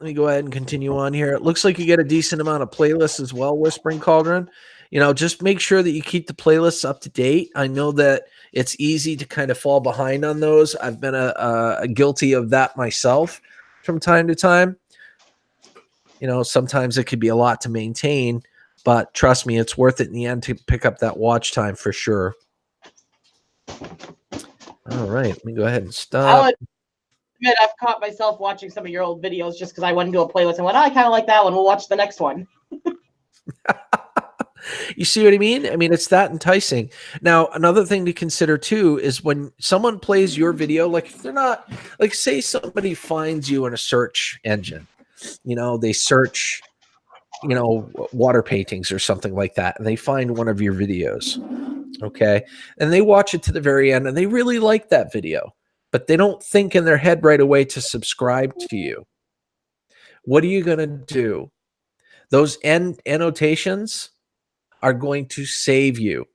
Speaker 1: let me go ahead and continue on here. It looks like you get a decent amount of playlists as well, Whispering Cauldron. Just make sure that you keep the playlists up to date. I know that it's easy to kind of fall behind on those. I've been a guilty of that myself from time to time. Sometimes it could be a lot to maintain, but trust me, it's worth it in the end to pick up that watch time for sure. All right, let me go ahead and stop.
Speaker 2: I've caught myself watching some of your old videos just because I went into a playlist and went, I kind of like that one. We'll watch the next one.
Speaker 1: You see what I mean? I mean, it's that enticing. Now, another thing to consider too is when someone plays your video, like if they're not, like say somebody finds you in a search engine, they search, water paintings or something like that, and they find one of your videos, okay? And they watch it to the very end and they really like that video, but they don't think in their head right away to subscribe to you. What are you going to do? Those annotations are going to save you.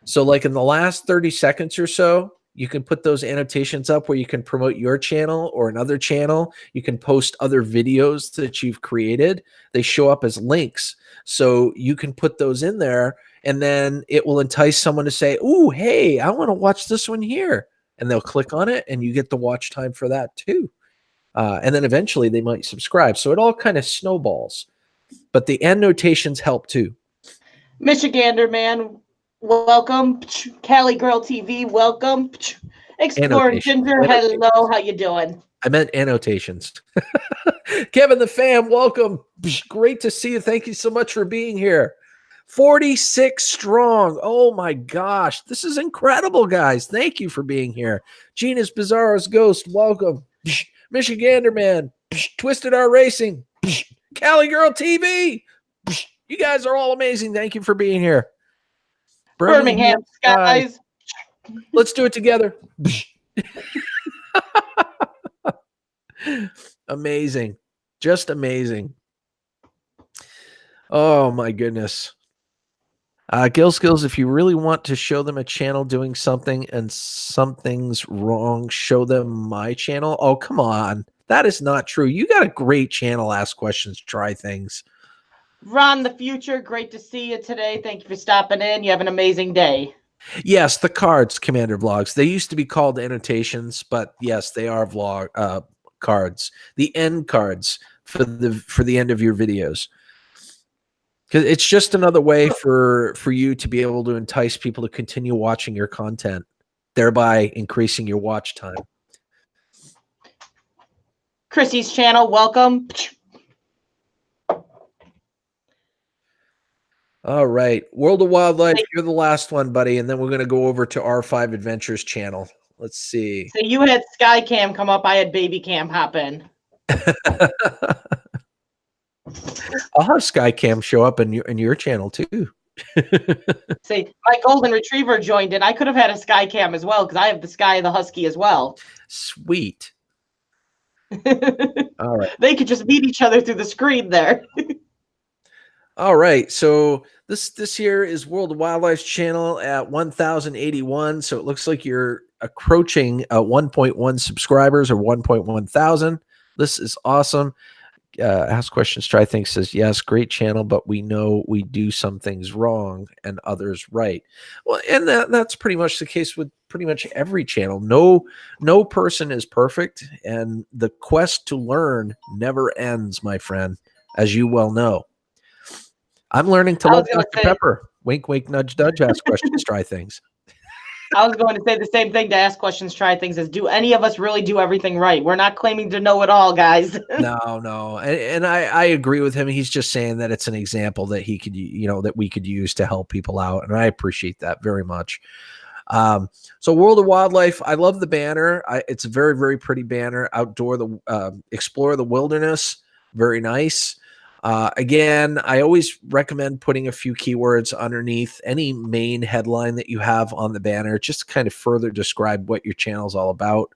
Speaker 1: So like in the last 30 seconds or so, you can put those annotations up where you can promote your channel or another channel. You can post other videos that you've created. They show up as links. So you can put those in there and then it will entice someone to say, "Ooh, hey, I want to watch this one here." And they'll click on it and you get the watch time for that too. And then eventually they might subscribe. So it all kind of snowballs. But the annotations help too.
Speaker 2: Michigander man, welcome. Cali Girl TV, welcome. Exploring Ginger, hello, how you doing?
Speaker 1: I meant annotations. Kevin the Fam, welcome. Great to see you. Thank you so much for being here. 46 strong. Oh my gosh. This is incredible, guys. Thank you for being here. Gina's Bizarro's Ghost, welcome. Michigander Man, Twisted R Racing, Cali Girl TV. You guys are all amazing. Thank you for being here.
Speaker 2: Birmingham Skies.
Speaker 1: Let's do it together. Amazing. Just amazing. Oh my goodness. Gil Skillz, if you really want to show them a channel doing something and something's wrong, show them my channel. Oh, come on. That is not true. You got a great channel. Ask questions, try things.
Speaker 2: Ron the Future, great to see you today. Thank you for stopping in. You have an amazing day.
Speaker 1: Yes, the cards, Commander Vlogs. They used to be called annotations, but yes, they are cards. The end cards for the end of your videos. Because it's just another way for you to be able to entice people to continue watching your content, thereby increasing your watch time.
Speaker 2: Chrissy's channel, welcome.
Speaker 1: All right. World of Wildlife, you're the last one, buddy. And then we're going to go over to R5 Adventures channel. Let's see.
Speaker 2: So you had Skycam come up. I had Baby Cam hop in.
Speaker 1: I'll have Skycam show up in your channel too.
Speaker 2: See, my golden retriever joined in. I could have had a Skycam as well because I have the Sky the Husky as well.
Speaker 1: Sweet. All right.
Speaker 2: They could just meet each other through the screen there.
Speaker 1: All right. So this here is World of Wildlife's channel at 1,081. So it looks like you're approaching 1.1 subscribers or 1.1 thousand. This is awesome. Ask questions, try things, says yes, great channel, but we know we do some things wrong and others right. Well, and that's pretty much the case with pretty much every channel. No person is perfect, and the quest to learn never ends, my friend, as you well know. I'm learning to love Dr. Pepper. Wink, wink, nudge, nudge. Ask questions, try things.
Speaker 2: I was going to say the same thing to ask questions, try things. Is do any of us really do everything right? We're not claiming to know it all, guys.
Speaker 1: No. And I agree with him. He's just saying that it's an example that he could, that we could use to help people out. And I appreciate that very much. So World of Wildlife, I love the banner. It's a very, very pretty banner. Explore the wilderness. Very nice. Again, I always recommend putting a few keywords underneath any main headline that you have on the banner, just to kind of further describe what your channel is all about.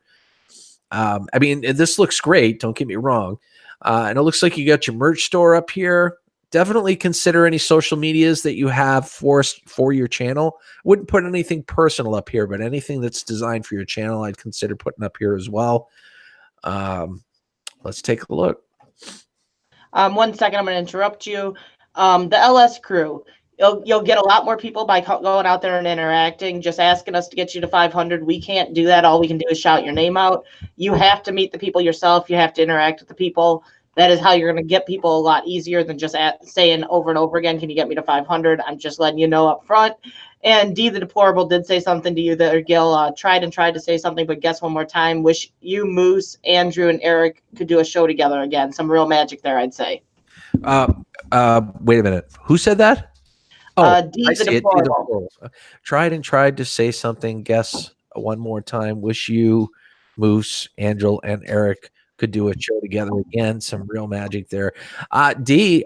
Speaker 1: I mean, this looks great. Don't get me wrong. And it looks like you got your merch store up here. Definitely consider any social medias that you have for your channel. Wouldn't put anything personal up here, but anything that's designed for your channel, I'd consider putting up here as well. Let's take a look.
Speaker 2: 1 second, I'm going to interrupt you. The LS crew, you'll get a lot more people by going out there and interacting. Just asking us to get you to 500, we can't do that. All we can do is shout your name out. You have to meet the people yourself. You have to interact with the people. That is how you're going to get people a lot easier than just saying over and over again, can you get me to 500? I'm just letting you know up front. And D the Deplorable did say something to you there, Gil. Tried to say something, but guess one more time. Wish you, Moose, Andrew, and Eric could do a show together again. Some real magic there, I'd say.
Speaker 1: Wait a minute. Who said that? Oh,
Speaker 2: D
Speaker 1: I
Speaker 2: the
Speaker 1: see it.
Speaker 2: Deplorable.
Speaker 1: Tried to say something. Guess one more time. Wish you, Moose, Angel, and Eric could do a show together again. Some real magic there. D,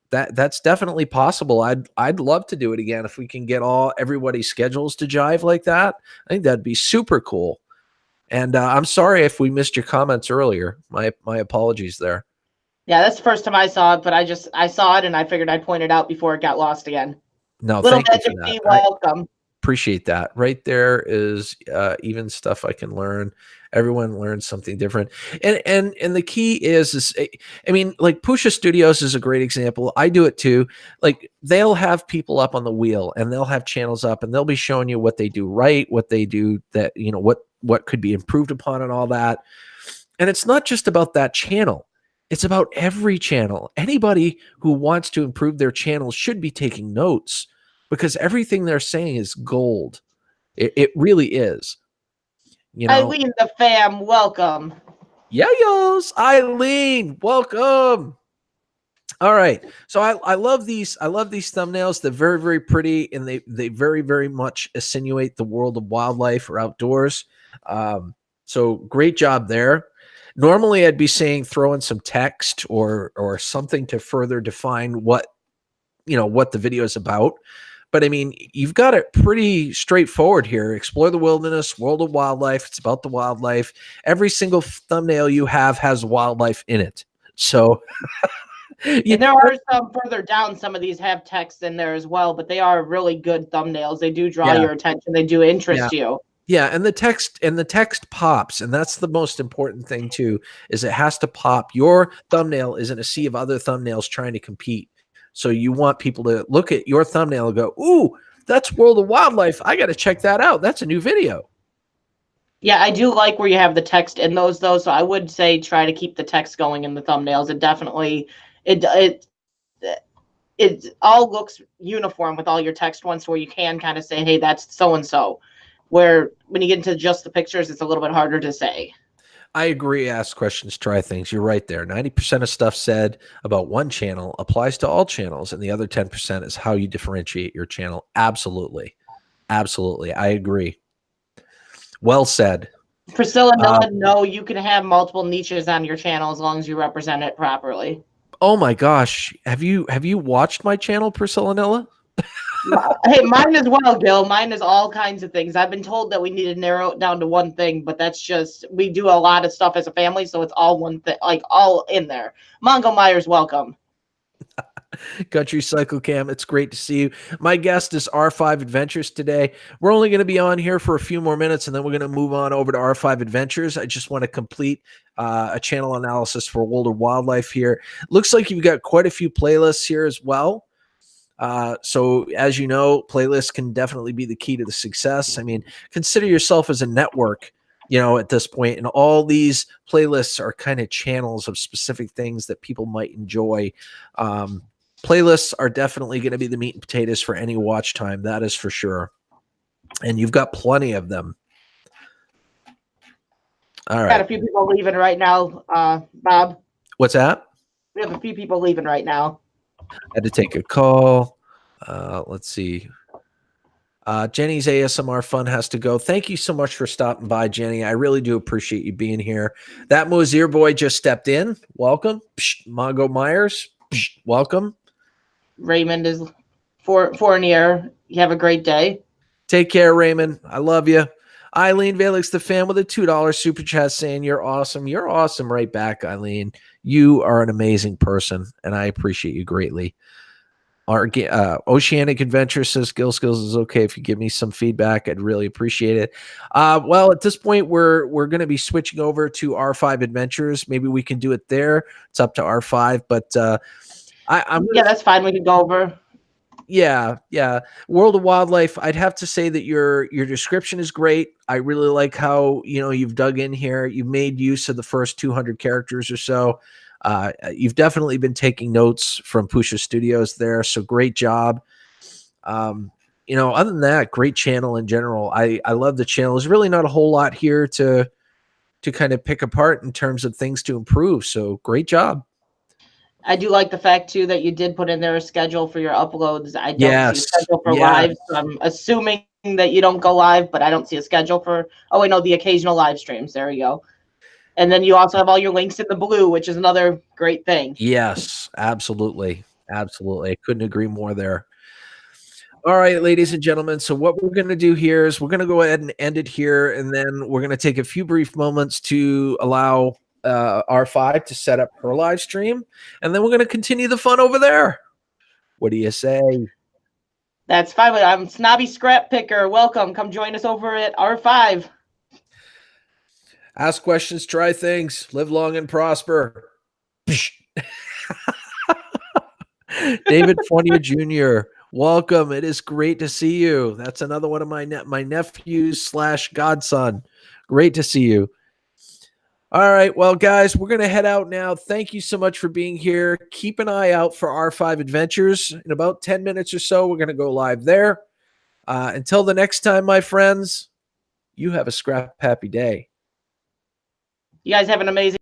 Speaker 1: that's definitely possible. I'd love to do it again if we can get everybody's schedules to jive like that. I think that'd be super cool. And I'm sorry if we missed your comments earlier. My apologies there.
Speaker 2: Yeah, that's the first time I saw it, but I saw it and I figured I'd point it out before it got lost again.
Speaker 1: No,
Speaker 2: Little
Speaker 1: thank you
Speaker 2: magic
Speaker 1: for
Speaker 2: D,
Speaker 1: that.
Speaker 2: welcome.
Speaker 1: Appreciate that. Right there is even stuff I can learn. Everyone learns something different. And the key is I mean, like Pusha Studios is a great example. I do it too. Like they'll have people up on the wheel and they'll have channels up and they'll be showing you what they do right, what they do that, what could be improved upon and all that. And it's not just about that channel. It's about every channel. Anybody who wants to improve their channel should be taking notes, because everything they're saying is gold. It really is.
Speaker 2: Eileen the fam, welcome.
Speaker 1: Yos, Eileen, welcome. All right. So I love these. I love these thumbnails. They're very, very pretty, and they very, very much insinuate the world of wildlife or outdoors. So great job there. Normally I'd be saying throw in some text or something to further define what the video is about. But I mean, you've got it pretty straightforward here. Explore the wilderness, world of wildlife. It's about the wildlife. Every single thumbnail you have has wildlife in it. So
Speaker 2: and there are some further down. Some of these have text in there as well, but they are really good thumbnails. They do draw your attention. They do interest you.
Speaker 1: Yeah, and the text pops, and that's the most important thing too, is it has to pop. Your thumbnail is in a sea of other thumbnails trying to compete. So you want people to look at your thumbnail and go, ooh, that's World of Wildlife. I got to check that out. That's a new video. Yeah,
Speaker 2: I do like where you have the text in those, though. So I would say try to keep the text going in the thumbnails. It definitely, it all looks uniform with all your text ones, where you can kind of say, hey, that's so-and-so. Where when you get into just the pictures, it's a little bit harder to say.
Speaker 1: I agree. Ask questions, try things. You're right there. 90% of stuff said about one channel applies to all channels, and the other 10% is how you differentiate your channel. Absolutely. Absolutely. I agree. Well said.
Speaker 2: Priscilla, no, you can have multiple niches on your channel as long as you represent it properly.
Speaker 1: Oh my gosh. Have you watched my channel, Priscilla?
Speaker 2: Hey, mine as well, Gil. Mine is all kinds of things. I've been told that we need to narrow it down to one thing, but that's just, we do a lot of stuff as a family, so it's all one thing, like all in there. Mongo Myers, welcome.
Speaker 1: Country Cycle Cam, it's great to see you. My guest is R5 Adventures today. We're only going to be on here for a few more minutes, and then we're going to move on over to R5 Adventures. I just want to complete a channel analysis for World of Wildlife here. Looks like you've got quite a few playlists here as well. So as you know, playlists can definitely be the key to the success. I mean, consider yourself as a network, at this point, and all these playlists are kind of channels of specific things that people might enjoy. Playlists are definitely going to be the meat and potatoes for any watch time. That is for sure. and you've got plenty of them. All
Speaker 2: Got
Speaker 1: right.
Speaker 2: a few people leaving right now, Bob.
Speaker 1: What's that?
Speaker 2: We have a few people leaving right now.
Speaker 1: Had to take a call. Let's see. Jenny's ASMR fun has to go. Thank you so much for stopping by, Jenny. I really do appreciate you being here. That Mosier boy just stepped in. Welcome. Psh, Mongo Myers. Psh, welcome.
Speaker 2: Raymond is Fournier. You have a great day.
Speaker 1: Take care, Raymond. I love you. Eileen Valix, the fan with a $2 super chat saying you're awesome. You're awesome right back, Eileen. You are an amazing person, and I appreciate you greatly. Our Oceanic Adventure says Gil Skillz is okay if you give me some feedback. I'd really appreciate it. Well, at this point, we're going to be switching over to R5 Adventures. Maybe we can do it there. It's up to R5, but
Speaker 2: Yeah, that's fine. We can go over.
Speaker 1: Yeah. World of Wildlife. I'd have to say that your description is great. I really like how you've dug in here. You've made use of the first 200 characters or so. You've definitely been taking notes from Pusha Studios there, so great job. Other than that, great channel in general. I love the channel. There's really not a whole lot here to kind of pick apart in terms of things to improve. So great job.
Speaker 2: I do like the fact too that you did put in there a schedule for your uploads. I don't see a schedule for live, so I'm assuming that you don't go live, but I don't see a schedule for. Oh wait, no, the occasional live streams. There you go. And then you also have all your links in the blue, which is another great thing.
Speaker 1: Yes, absolutely. Absolutely. I couldn't agree more there. All right, ladies and gentlemen. So what we're going to do here is we're going to go ahead and end it here. And then we're going to take a few brief moments to allow R5 to set up her live stream. And then we're going to continue the fun over there. What do you say?
Speaker 2: That's fine. I'm Snobby Scrap Picker. Welcome. Come join us over at R5.
Speaker 1: Ask questions, try things, live long and prosper. David Fournier Jr., welcome. It is great to see you. That's another one of my nephews / godson. Great to see you. All right. Well, guys, we're going to head out now. Thank you so much for being here. Keep an eye out for R5 Adventures. In about 10 minutes or so, we're going to go live there. Until the next time, my friends, you have a scrap happy day.
Speaker 2: You guys have an amazing